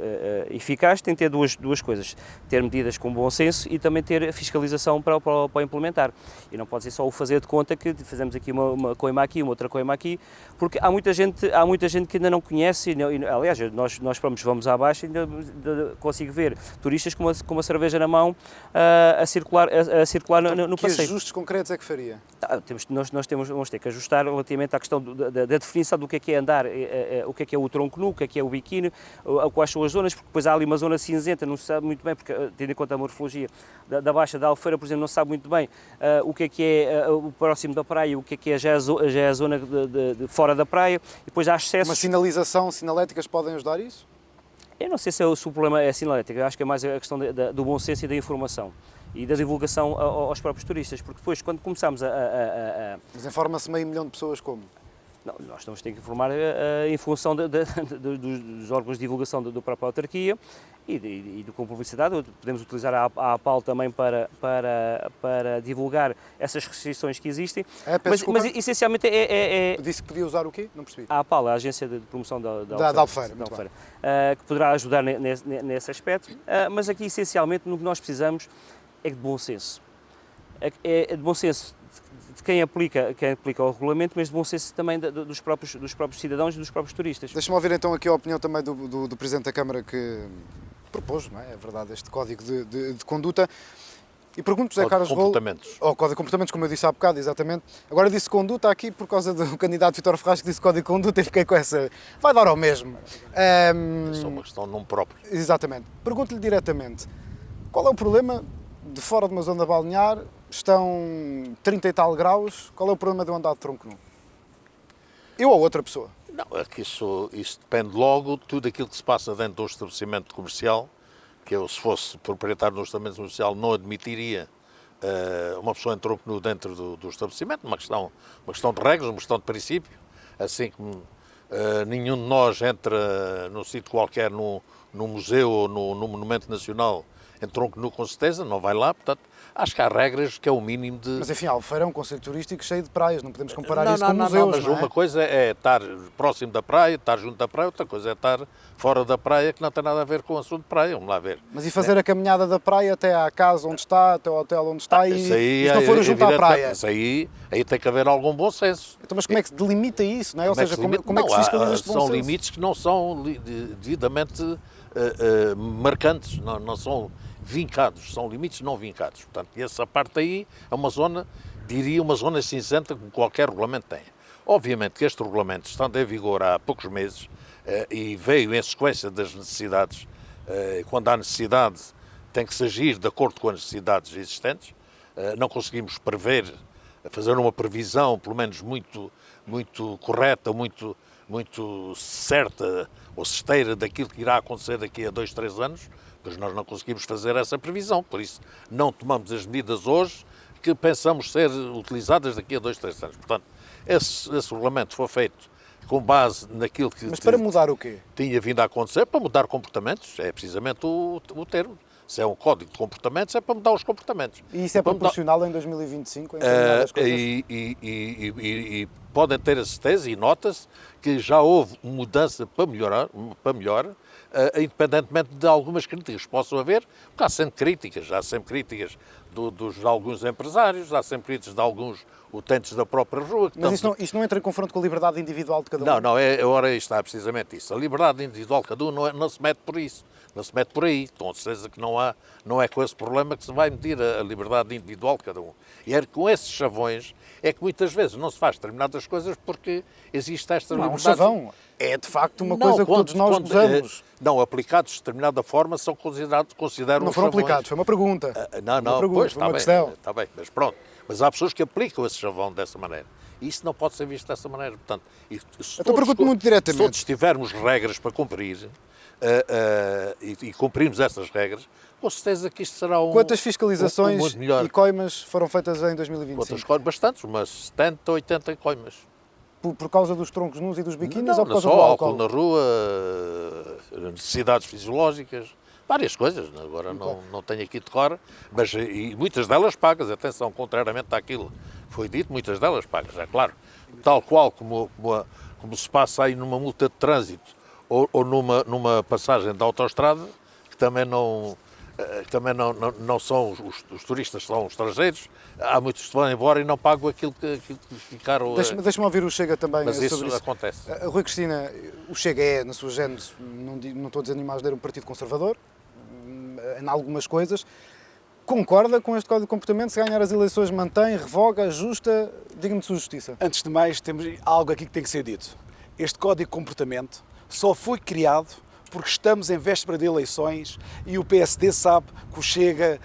eficaz, tem que ter duas coisas. Ter medidas com bom senso e também ter fiscalização para implementar. E não pode ser só o fazer de conta que fazemos aqui uma coima aqui, uma outra coima aqui, porque há muita gente que ainda não conhece, aliás, nós vamos abaixo e ainda consigo ver turistas com uma cerveja na mão a circular no passeio. Que ajustes concretos é que faria? Nós vamos ter que ajustar relativamente à questão da definição do que é andar, o que é o tronco nu, o que é o biquíni, quais são as zonas, porque depois há ali uma zona cinzenta, não se sabe muito bem, porque tendo em conta a morfologia da Baixa da Albufeira, por exemplo, não se sabe muito bem o que é o próximo da praia, o que é já é a zona de fora da praia, e depois há acessos... Uma sinalização, sinaléticas podem ajudar isso? Eu não sei se o problema é a sinalética, eu acho que é mais a questão do bom senso e da informação e da divulgação aos próprios turistas, porque depois, quando começamos Mas informa-se meio milhão de pessoas como? Não, nós temos que informar em função dos órgãos de divulgação da própria autarquia e com publicidade. Podemos utilizar a APAL também para divulgar essas restrições que existem. Mas essencialmente Disse que podia usar o quê? Não percebi. A APAL, a Agência de Promoção da Albufeira, que poderá ajudar nesse aspecto, mas aqui essencialmente no que nós precisamos é de bom senso. É de bom senso de quem aplica o regulamento, mas de bom senso também dos próprios cidadãos e dos próprios turistas. Deixa-me ouvir então aqui a opinião também do Presidente da Câmara que propôs, não é? É verdade, este Código de Conduta. E pergunto, José Carlos Rolo... Código de Comportamentos, como eu disse há bocado, exatamente. Agora disse conduta aqui por causa do candidato Vítor Ferraz que disse Código de Conduta e fiquei com essa... Vai dar ao mesmo. É só uma questão de nome próprio. Exatamente. Pergunto-lhe diretamente, qual é o problema de fora de uma zona balnear, estão 30 e tal graus, qual é o problema de eu andar de tronco nu? Eu ou outra pessoa? Não, é que isso depende logo de tudo aquilo que se passa dentro de um estabelecimento comercial, que eu, se fosse proprietário de um estabelecimento comercial, não admitiria uma pessoa em tronco nu dentro do estabelecimento, uma questão de regras, uma questão de princípio, assim como nenhum de nós entra num sítio qualquer, no museu ou no Monumento Nacional, em tronco nu com certeza, não vai lá, portanto, acho que há regras que é o mínimo de... Mas enfim, Albufeira é um concelho turístico cheio de praias, não podemos comparar isso com museus, mas não é? uma coisa é estar próximo da praia, estar junto da praia, outra coisa é estar fora da praia, que não tem nada a ver com o assunto de praia, vamos lá ver. Mas e fazer a caminhada da praia até à casa onde está, até ao hotel onde está, e se não for junto à praia? Isso aí tem que haver algum bom senso. Então, mas como é que se delimita isso, não é? Ou seja, como é que Não, se fiscaliza este bom são senso? limites que não são devidamente marcantes, não são vincados, são limites não vincados. Portanto, essa parte aí é uma zona, diria, uma zona cinzenta que qualquer regulamento tem. Obviamente que este regulamento, estando em vigor há poucos meses, e veio em sequência das necessidades, quando há necessidade tem que se agir de acordo com as necessidades existentes, não conseguimos prever, fazer uma previsão, pelo menos muito correta, muito certa ou certeira daquilo que irá acontecer daqui a 2, 3 anos, pois nós não conseguimos fazer essa previsão, por isso não tomamos as medidas hoje que pensamos ser utilizadas daqui a 2, 3 anos. Portanto, esse regulamento foi feito com base naquilo que Mas para mudar o quê? tinha vindo a acontecer, para mudar comportamentos, é precisamente o termo. Se é um código de comportamentos, é para mudar os comportamentos. E isso é proporcional em 2025, em determinadas coisas? E podem ter a certeza, e nota-se, que já houve mudança para melhor, independentemente de algumas críticas que possam haver, porque há sempre críticas de alguns empresários, há sempre críticas de alguns utentes da própria rua. Mas isso não entra em confronto com a liberdade individual de cada um? Não, ora aí está precisamente isso. A liberdade individual de cada um não se mete por isso, não se mete por aí. Com certeza que não é com esse problema que se vai medir a liberdade individual de cada um. E é com esses chavões é que muitas vezes não se faz determinadas coisas porque existe esta liberdade. Não, um chavão é de facto uma coisa que todos nós gozamos. Não, aplicados de determinada forma são consideram Não foram aplicados, foi uma pergunta. Pois, foi uma questão. Está bem, mas pronto. Mas há pessoas que aplicam esse chavão dessa maneira. E isso não pode ser visto dessa maneira. Portanto, Então pergunto muito diretamente. Se todos tivermos regras para cumprir e cumprirmos essas regras, com certeza que isto será Quantas fiscalizações muito melhor. e coimas foram feitas em 2025? Quantas bastantes, umas 70, 80 coimas. Por causa dos troncos nus e dos biquínis Não, ou por causa só do álcool álcool? na rua, necessidades fisiológicas, várias coisas. Agora não tenho aqui de cor, mas e muitas delas pagas. Atenção, contrariamente àquilo que foi dito, muitas delas pagas, é claro. Tal qual como se passa aí numa multa de trânsito ou numa passagem de autoestrada, que também não são os turistas, são os estrangeiros. Há muitos que vão embora e não pagam aquilo que ficaram. Deixa-me ouvir o Chega também Mas sobre isso. acontece. Rui Cristina, o Chega é, na sua gênese, não estou a dizer nem mais um partido conservador, em algumas coisas. Concorda com este Código de Comportamento? Se ganhar as eleições, mantém, revoga, ajusta? Diga-me de sua justiça. Antes de mais, temos algo aqui que tem que ser dito. Este Código de Comportamento só foi criado porque estamos em véspera de eleições e o PSD sabe que o Chega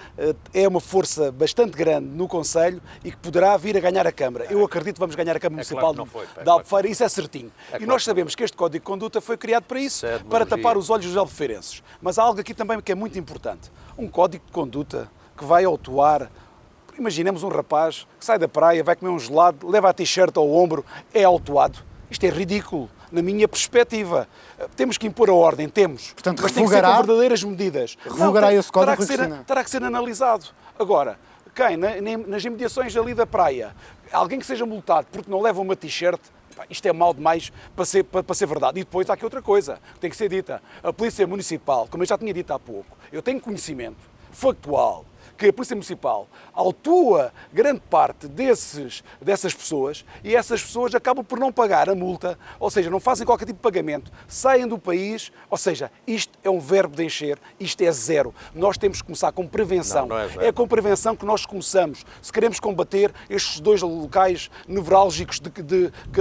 é uma força bastante grande no Conselho e que poderá vir a ganhar a Câmara. Eu acredito que vamos ganhar a Câmara Municipal de Albufeira, isso é certinho. E nós sabemos que este Código de Conduta foi criado para isso, para tapar os olhos dos albufeirenses. Mas há algo aqui também que é muito importante. Um Código de Conduta que vai autuar. Imaginemos um rapaz que sai da praia, vai comer um gelado, leva a t-shirt ao ombro, é autuado. Isto é ridículo, na minha perspectiva. Temos que impor a ordem, temos. Portanto, mas tem que ser com verdadeiras medidas. Revogará esse código, terá que ser analisado. Agora, quem nas imediações ali da praia, alguém que seja multado porque não leva uma t-shirt, isto é mau demais para ser verdade. E depois há aqui outra coisa que tem que ser dita. A Polícia Municipal, como eu já tinha dito há pouco, eu tenho conhecimento factual que a Polícia Municipal autua grande parte dessas pessoas e essas pessoas acabam por não pagar a multa, ou seja, não fazem qualquer tipo de pagamento, saem do país, ou seja, isto é um verbo de encher, isto é zero. Nós temos que começar com prevenção. Não é zero. É com prevenção que nós começamos. Se queremos combater estes dois locais nevrálgicos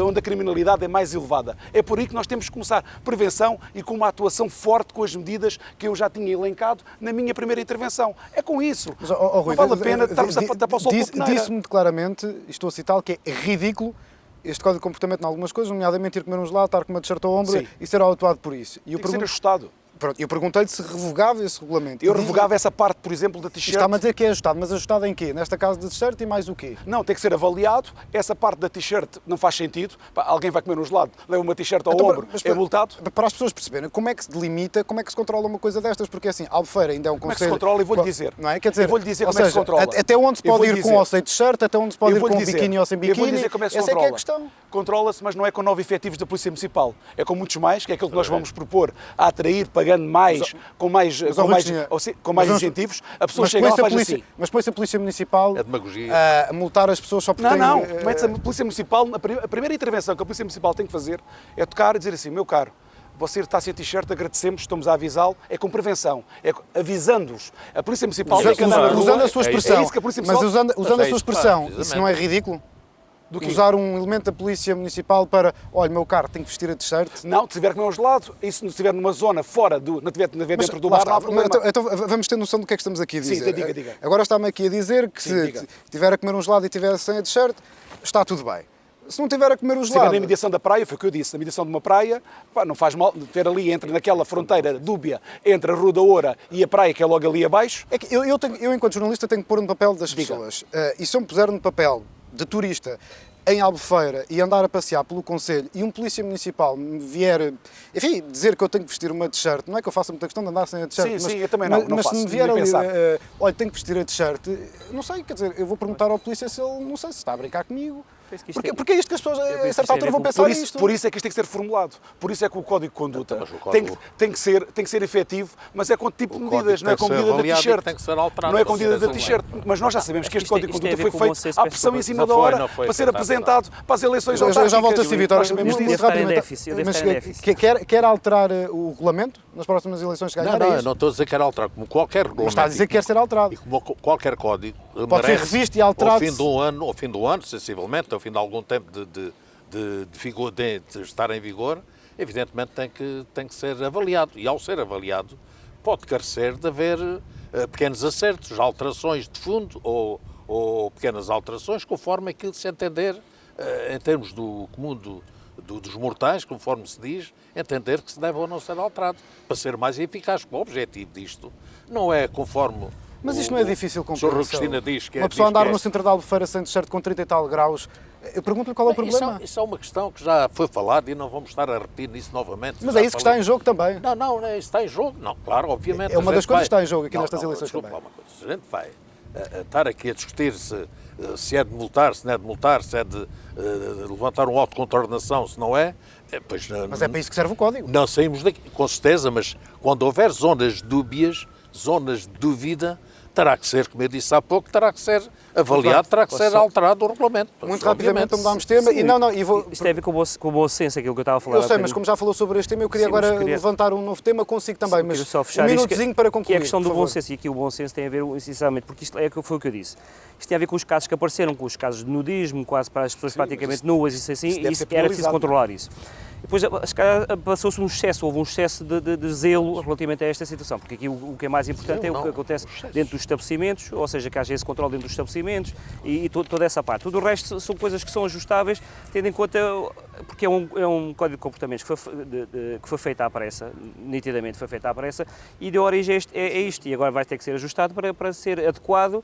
onde a criminalidade é mais elevada. É por aí que nós temos que começar prevenção e com uma atuação forte com as medidas que eu já tinha elencado na minha primeira intervenção. É com isso. Mas, Rui, não vale a pena estarmos a tapar o sol com a peneira. Disse muito claramente, e estou a citá-lo, que é ridículo este Código de Comportamento em algumas coisas, nomeadamente ir comer um gelado, estar com uma t-shirt ao ombro Sim. e ser autuado por isso. E Tem que ser ajustado. Pronto, eu perguntei-lhe se revogava esse regulamento. Eu revogava essa parte, por exemplo, da t-shirt. Está-me a dizer que é ajustado, mas ajustado em quê? Nesta casa de t-shirt e mais o quê? Não, tem que ser avaliado. Essa parte da t-shirt não faz sentido. Pá, alguém vai comer um gelado, leva uma t-shirt ao Então, ombro, mas é multado. Para as pessoas perceberem como é que se delimita, como é que se controla uma coisa destas, porque assim, Albufeira ainda é um Como é que conselho... se controla? E vou-lhe dizer. Não é? Quer dizer, Eu vou-lhe dizer ou como é que se seja, controla. Até onde se Eu pode vou-lhe ir com dizer. ou sem t-shirt, até onde se pode Eu ir com vou-lhe dizer. biquíni ou sem Eu vou-lhe biquíni. dizer como é que se Essa é que é controla. a questão. Controla-se, mas não é com 9 efetivos da Polícia Municipal. É com muitos mais, que é aquilo que nós vamos propor a atrair, pagando mais, com mais Mas incentivos. A pessoa Mas chega lá e põe-se a faz polícia, assim. mas põe-se a Polícia Municipal É demagogia. a multar as pessoas só porque têm... Não, mete-se a Polícia Municipal, a primeira intervenção que a Polícia Municipal tem que fazer é tocar e dizer assim, meu caro, você está sem t-shirt, agradecemos, estamos a avisá-lo, é com prevenção, é avisando-os. A Polícia Municipal tem que andar na rua. Usando a sua expressão, É isso que a Polícia mas Municipal... usando a é sua isso que expressão, faz, isso não é ridículo? Do quê? Usar um elemento da Polícia Municipal para, olha, meu carro tem que vestir a t-shirt. Não, se tiver que comer um gelado, e se estiver numa zona fora, não estiver Mas dentro do lá bar, não há está. problema. Então vamos ter noção do que é que estamos aqui a dizer. Sim, diga. Agora está-me aqui a dizer que Sim, se diga. tiver a comer um gelado e tiver sem a t-shirt, está tudo bem. Se não tiver a comer o Se estiver gelado... na mediação da praia, foi o que eu disse, na mediação de uma praia, pá, não faz mal, ter ali, entre naquela fronteira dúbia, entre a Rua da Oura e a praia, que é logo ali abaixo. É que eu, enquanto jornalista, tenho que pôr no papel das Diga. pessoas. E se eu me puser no papel de turista em Albufeira e andar a passear pelo concelho e um polícia municipal me vier, enfim, dizer que eu tenho que vestir uma t-shirt, não é que eu faça muita questão de andar sem a t-shirt, Sim, eu também não mas faço, se me nem vier ali, pensar. olha, tenho que vestir a t-shirt, não sei, quer dizer, eu vou perguntar ao polícia se ele, não sei, se está a brincar comigo. Penso que isto Porque é isto que as pessoas, a certa altura, vão pensar nisto. Por isso é que isto tem que ser formulado. Por isso é que o Código de Conduta Mas o código- tem que ser efetivo, mas é com tipo de O código medidas, não é tem com que ser medida da avaliado e t-shirt. tem que ser alterado Não é para com medida ser da t-shirt. Mas nós já sabemos que este Isto Código de tem a Conduta ver foi com o bom feito senso, à peço pressão em desculpa. cima Não da foi, hora não foi para ser feito, apresentado para as eleições Eu autárquicas. já volto a si, Vitor, Nós sabemos eu disso. devo estar em déficit, eu devo Mas estar em déficit. quer alterar o regulamento nas próximas eleições que ganhar? Não, é eu isso? não estou a dizer que era alterado, como qualquer regulamento. Mas está a dizer que quer ser alterado. E como qualquer código Pode ser merece, revisto e alterado. ao fim do ano, sensivelmente, ao fim de algum tempo de estar em vigor, evidentemente tem que ser avaliado. E ao ser avaliado, pode carecer de haver pequenos acertos, alterações de fundo ou pequenas alterações, conforme aquilo se entender, em termos do comum dos mortais, conforme se diz, entender que se deve ou não ser alterado, para ser mais eficaz. O objetivo disto não é conforme... Mas isto não é difícil O Sr. compreensão. Cristina diz que Uma pessoa andar diz que no centro de Albufeira sem t-shirt com 30 e tal graus, eu pergunto-lhe qual é o problema. Isso é uma questão que já foi falada e não vamos estar a repetir nisso novamente. Mas Já é isso que está falei. em jogo também. Não, isso está em jogo. Não, claro, obviamente. É uma a das gente coisas que vai- está em jogo aqui nestas eleições desculpa também. lá uma coisa. Se a gente vai estar aqui a discutir se é de multar, se não é de multar, se é de levantar um auto de contornação, se não é, pois Mas é para isso que serve o código. não saímos daqui, com certeza, mas quando houver zonas dúbias, zonas de dúvida, terá que ser, como eu disse há pouco, terá que ser avaliado, terá que ser alterado o regulamento. Muito Obviamente. rapidamente para mudarmos de tema. Sim, E não, e vou... Isto tem a ver com o bom senso, aquilo que eu estava a falar. Eu há sei, bocadinho. mas como já falou sobre este tema, eu queria Sim, mas agora queria- levantar um novo tema consigo também. Mas Quero só um fechar isto, minutozinho para concluir. que é a questão do por bom favor. senso, e aqui o bom senso tem a ver, essencialmente, porque isto foi o que eu disse. Isto tem a ver com os casos que apareceram, com os casos de nudismo, quase para as pessoas praticamente nuas, isso assim, isso deve e ser era preciso penalizado. controlar isso. E depois passou-se um excesso, houve um excesso de zelo relativamente a esta situação, porque aqui o que é mais importante é o que acontece dentro dos estabelecimentos, ou seja, que haja esse controle dentro dos estabelecimentos e toda essa parte. Tudo o resto são coisas que são ajustáveis, tendo em conta, porque é um código de comportamentos que foi feito à pressa, nitidamente foi feito à pressa, e deu origem a isto, e agora vai ter que ser ajustado para ser adequado,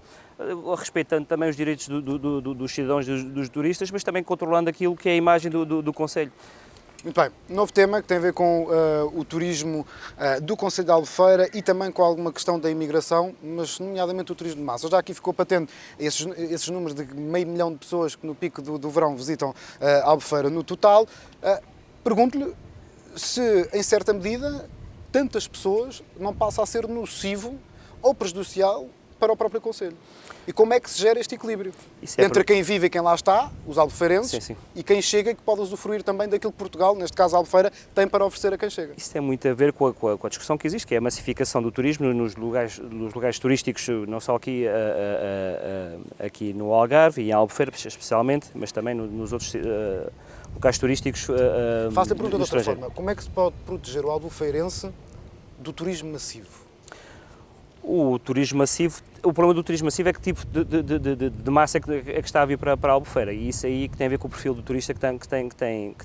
respeitando também os direitos dos cidadãos, dos turistas, mas também controlando aquilo que é a imagem do concelho. Muito bem, novo tema que tem a ver com o turismo do concelho de Albufeira e também com alguma questão da imigração, mas nomeadamente o turismo de massa. Já aqui ficou patente esses números de 500 mil de pessoas que no pico do verão visitam Albufeira no total. Pergunto-lhe se, em certa medida, tantas pessoas não passa a ser nocivo ou prejudicial para o próprio concelho. E como é que se gera este equilíbrio entre quem vive e quem lá está, os albufeirenses, Sim, sim. e quem chega e que pode usufruir também daquilo que Portugal, neste caso a Albufeira, tem para oferecer a quem chega? Isso tem muito a ver com a discussão que existe, que é a massificação do turismo nos lugares turísticos, não só aqui no Algarve e em Albufeira especialmente, mas também nos outros locais turísticos Faço-lhe a pergunta de do outra estrangeiro. forma. Como é que se pode proteger o albufeirense do turismo massivo? O turismo massivo o problema do turismo massivo é que tipo de massa é que está a vir para a Albufeira, e isso aí que tem a ver com o perfil do turista que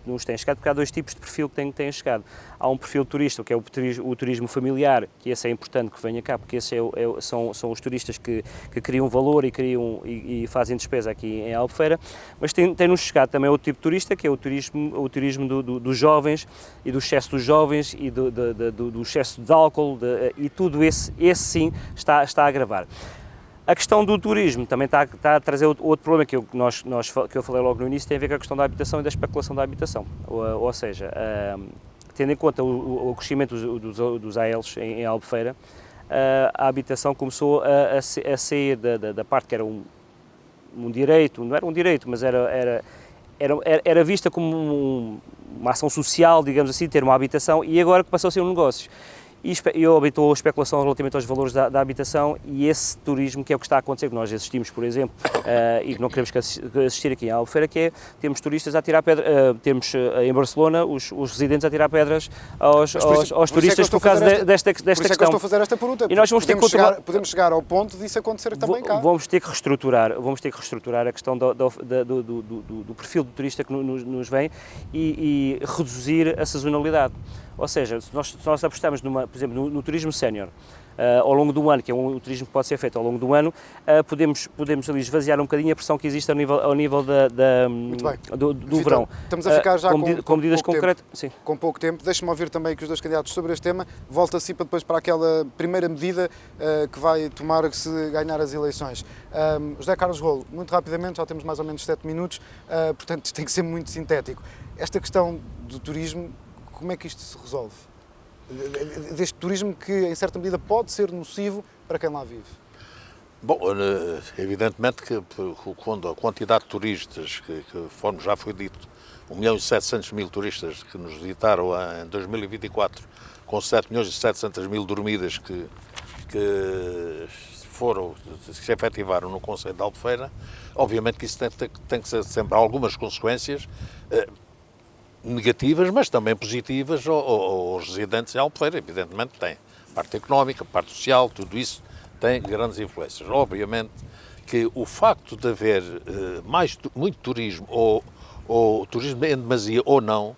nos tem chegado, porque há dois tipos de perfil que têm chegado. Há um perfil turista, que é o turismo familiar, que esse é importante que venha cá, porque esse são os turistas que criam valor e fazem despesa aqui em Albufeira, mas tem-nos chegado também outro tipo de turista, que é o turismo dos jovens e do excesso dos jovens e do excesso de álcool, e tudo esse sim está a agravar. A questão do turismo também está a trazer outro problema que eu falei logo no início, tem a ver com a questão da habitação e da especulação da habitação, ou seja, tendo em conta o crescimento dos AELs em Albufeira, a habitação começou a sair da parte que era um direito, não era um direito, mas era vista como uma ação social, digamos assim, ter uma habitação, e agora que passou a ser um negócio. E aumentou a especulação relativamente aos valores da habitação, e esse turismo que é o que está a acontecer, que nós assistimos, por exemplo, e que não queremos assistir aqui em Albufeira, que é, temos turistas a tirar pedra, temos em Barcelona os residentes a tirar pedras aos turistas por causa desta questão. Por isso é que eu estou a fazer esta pergunta. E nós podemos chegar ao ponto disso acontecer também cá. Vamos ter que reestruturar a questão do perfil do turista que nos vem e reduzir a sazonalidade. Ou seja, se nós apostamos, por exemplo, no turismo sénior, ao longo do ano, que é um turismo que pode ser feito ao longo do ano, podemos ali esvaziar um bocadinho a pressão que existe ao nível do verão. Estamos a ficar já com medidas concretas. Sim. Com pouco tempo. Deixe-me ouvir também aqui os dois candidatos sobre este tema. Volto assim depois para aquela primeira medida que vai tomar se ganhar as eleições. José Carlos Rolo, muito rapidamente, já temos mais ou menos 7 minutos, portanto tem que ser muito sintético. Esta questão do turismo, como é que isto se resolve? Deste turismo que, em certa medida, pode ser nocivo para quem lá vive? Bom, evidentemente que quando a quantidade de turistas, conforme já foi dito, 1.700.000 turistas que nos visitaram em 2024, com 7.700.000 dormidas que se efetivaram no concelho de Albufeira, obviamente que isso tem que ser sempre algumas consequências negativas, mas também positivas aos residentes em Albufeira. Evidentemente tem parte económica, parte social, tudo isso tem grandes influências. Obviamente que o facto de haver muito turismo, ou turismo em demasia ou não,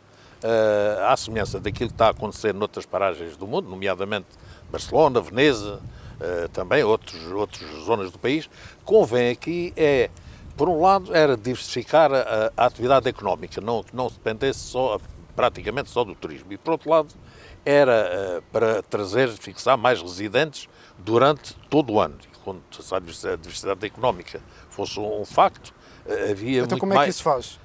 à semelhança daquilo que está a acontecer noutras paragens do mundo, nomeadamente Barcelona, Veneza, também outras zonas do país, convém aqui por um lado, era diversificar a atividade económica, não se dependesse praticamente só do turismo. E, por outro lado, era para fixar mais residentes durante todo o ano. E quando a diversidade económica fosse um facto, havia então, muito como é que isso faz?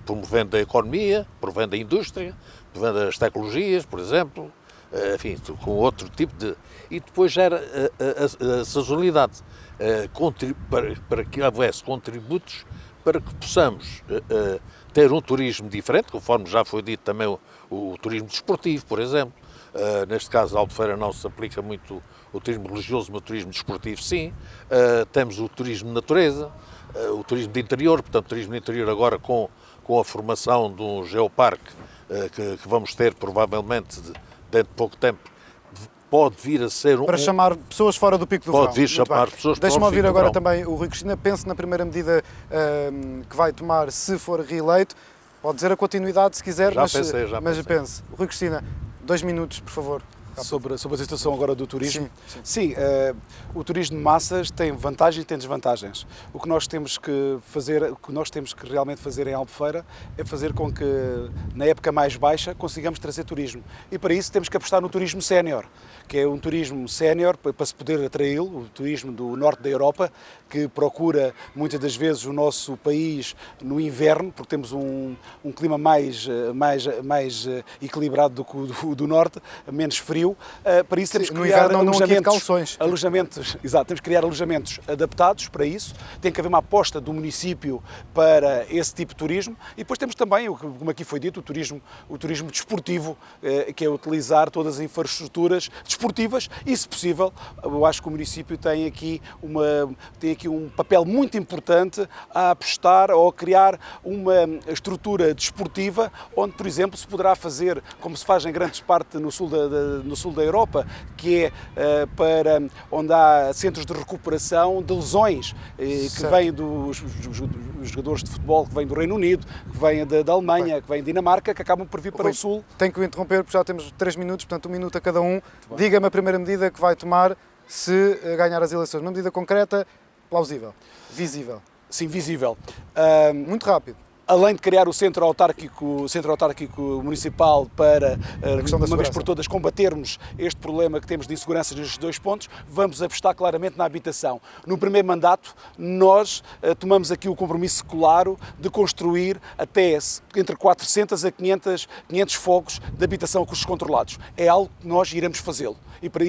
Promovendo a economia, promovendo a indústria, promovendo as tecnologias, por exemplo, enfim, com outro tipo de... E depois era a sazonalidade. Para que houvesse contributos para que possamos ter um turismo diferente, conforme já foi dito também o turismo desportivo, por exemplo. Neste caso, a Albufeira não se aplica muito o turismo religioso, mas o turismo desportivo sim. Temos o turismo de natureza, o turismo de interior, portanto, o turismo de interior agora com a formação de um geoparque que vamos ter provavelmente dentro de pouco tempo, pode vir a ser para chamar pessoas fora do pico do verão. Pode vir chamar pessoas fora do pico do verão. Deixa-me ouvir agora também o Rui Cristina. Pense na primeira medida que vai tomar se for reeleito. Pode dizer a continuidade se quiser, mas pense. Rui Cristina, 2 minutos, por favor. Sobre a situação agora do turismo. Sim. O turismo de massas tem vantagens e tem desvantagens. O que nós temos que fazer, o que nós temos que realmente fazer em Albufeira é fazer com que, na época mais baixa, consigamos trazer turismo. E para isso temos que apostar no turismo sénior, que é um turismo sénior para se poder atraí-lo, o turismo do norte da Europa, que procura muitas das vezes o nosso país no inverno, porque temos um clima mais equilibrado do que o do norte, menos frio. Para isso temos que criar alojamentos, exato, temos que criar alojamentos adaptados para isso. Tem que haver uma aposta do município para esse tipo de turismo. E depois temos também, como aqui foi dito, o turismo desportivo, que é utilizar todas as infraestruturas desportivas e, se possível, eu acho que o município tem aqui um papel muito importante a apostar ou a criar uma estrutura desportiva onde, por exemplo, se poderá fazer, como se faz em grande parte no sul no sul da Europa, que é para onde há centros de recuperação de lesões que vêm dos jogadores de futebol que vêm do Reino Unido, que vêm da Alemanha, que vêm da Dinamarca, que acabam por vir para o sul. Tenho que o interromper porque já temos 3 minutos, portanto 1 minuto a cada um. Diga-me a primeira medida que vai tomar se ganhar as eleições. Uma medida concreta, plausível, visível. Sim, visível. Muito rápido. Além de criar o Centro Autárquico Municipal para, uma vez por todas, combatermos este problema que temos de insegurança nestes 2 pontos, vamos apostar claramente na habitação. No primeiro mandato, nós tomamos aqui o compromisso claro de construir até entre 400 a 500 fogos de habitação a custos controlados. É algo que nós iremos fazê-lo. E para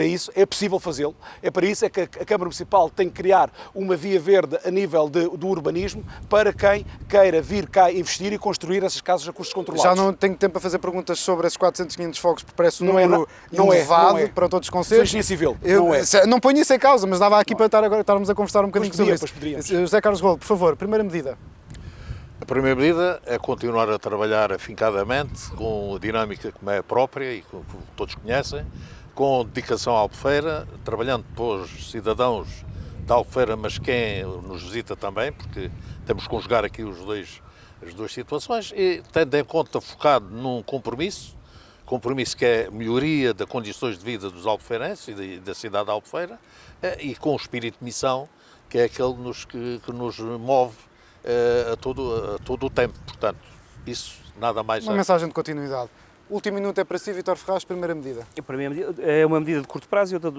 isso é possível fazê-lo. É para isso que a Câmara Municipal tem que criar uma via verde a nível do urbanismo para quem queira vir cá investir e construir essas casas a custos controlados. Já não tenho tempo para fazer perguntas sobre esses 400, 500 fogos, porque parece um número elevado para todos os concelhos. Sou engenheiro civil, não ponho isso em causa, mas dava aqui para estarmos a conversar um bocadinho sobre isso. José Carlos Rolo, por favor, primeira medida. A primeira medida é continuar a trabalhar afincadamente, com a dinâmica como é própria e que todos conhecem, com dedicação à Albufeira, trabalhando pelos cidadãos da Albufeira, mas quem nos visita também, porque temos que conjugar aqui as duas situações, e tendo em conta focado num compromisso que é a melhoria das condições de vida dos albufeirenses e da cidade da Albufeira, e com o espírito de missão, que é aquele que nos move a todo o tempo. Portanto, isso nada mais... Uma mensagem de continuidade. Último minuto é para si, Vítor Ferraz, primeira medida. A primeira medida é uma medida de curto prazo e outra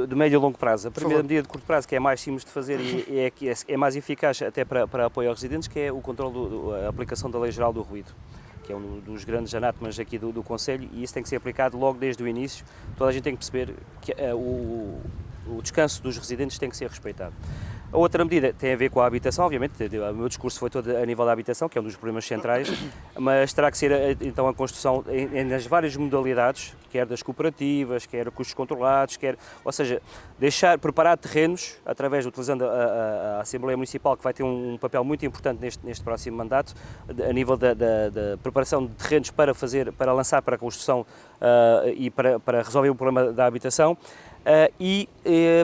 de médio e longo prazo. A primeira medida de curto prazo, que é mais simples de fazer e é mais eficaz até para apoio aos residentes, que é o controle a aplicação da Lei Geral do Ruído, que é um dos grandes anátemas aqui do Conselho, e isso tem que ser aplicado logo desde o início. Toda a gente tem que perceber que o descanso dos residentes tem que ser respeitado. A outra medida tem a ver com a habitação, obviamente, o meu discurso foi todo a nível da habitação, que é um dos problemas centrais, mas terá que ser então a construção nas várias modalidades, quer das cooperativas, quer custos controlados, ou seja, preparar terrenos, utilizando a Assembleia Municipal, que vai ter um papel muito importante neste próximo mandato, a nível da preparação de terrenos para lançar para a construção e para resolver o problema da habitação, e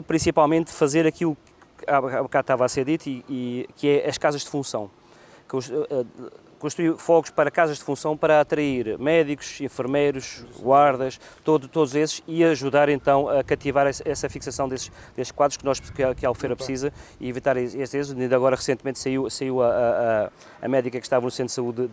principalmente fazer aquilo que há bocado estava a ser dito, que é as casas de função. Construir fogos para casas de função para atrair médicos, enfermeiros, guardas, todos esses, e ajudar então a cativar essa fixação desses quadros que a Albufeira precisa e evitar esses. Ainda agora recentemente saiu a médica que estava no Centro de Saúde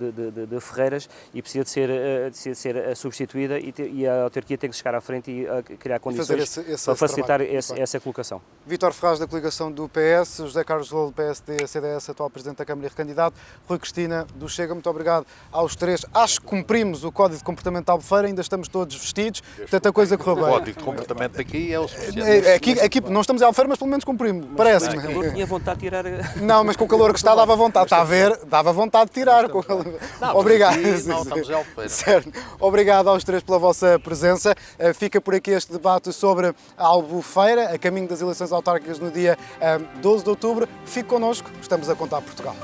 de Ferreiras e precisa de ser substituída, e a autarquia tem que chegar à frente e criar condições para facilitar essa colocação. Vítor Ferraz, da coligação do PS, José Carlos Rolo, do PSD, CDS, atual Presidente da Câmara e recandidato, Rui Cristina, do Chega, muito obrigado aos três. Acho que cumprimos o Código de Comportamento da Albufeira, ainda estamos todos vestidos, portanto a coisa correu bem. O Código de Comportamento aqui é o suficiente. Aqui não estamos em Albufeira, mas pelo menos cumprimos, parece-me. O calor tinha vontade de tirar... Não, mas com o calor que está dava vontade, está a ver, dava vontade de tirar. Obrigado. Não, estamos em Albufeira. Certo. Obrigado aos três pela vossa presença. Fica por aqui este debate sobre a Albufeira, a caminho das eleições autárquicas no dia 12 de outubro. Fique connosco, estamos a contar Portugal.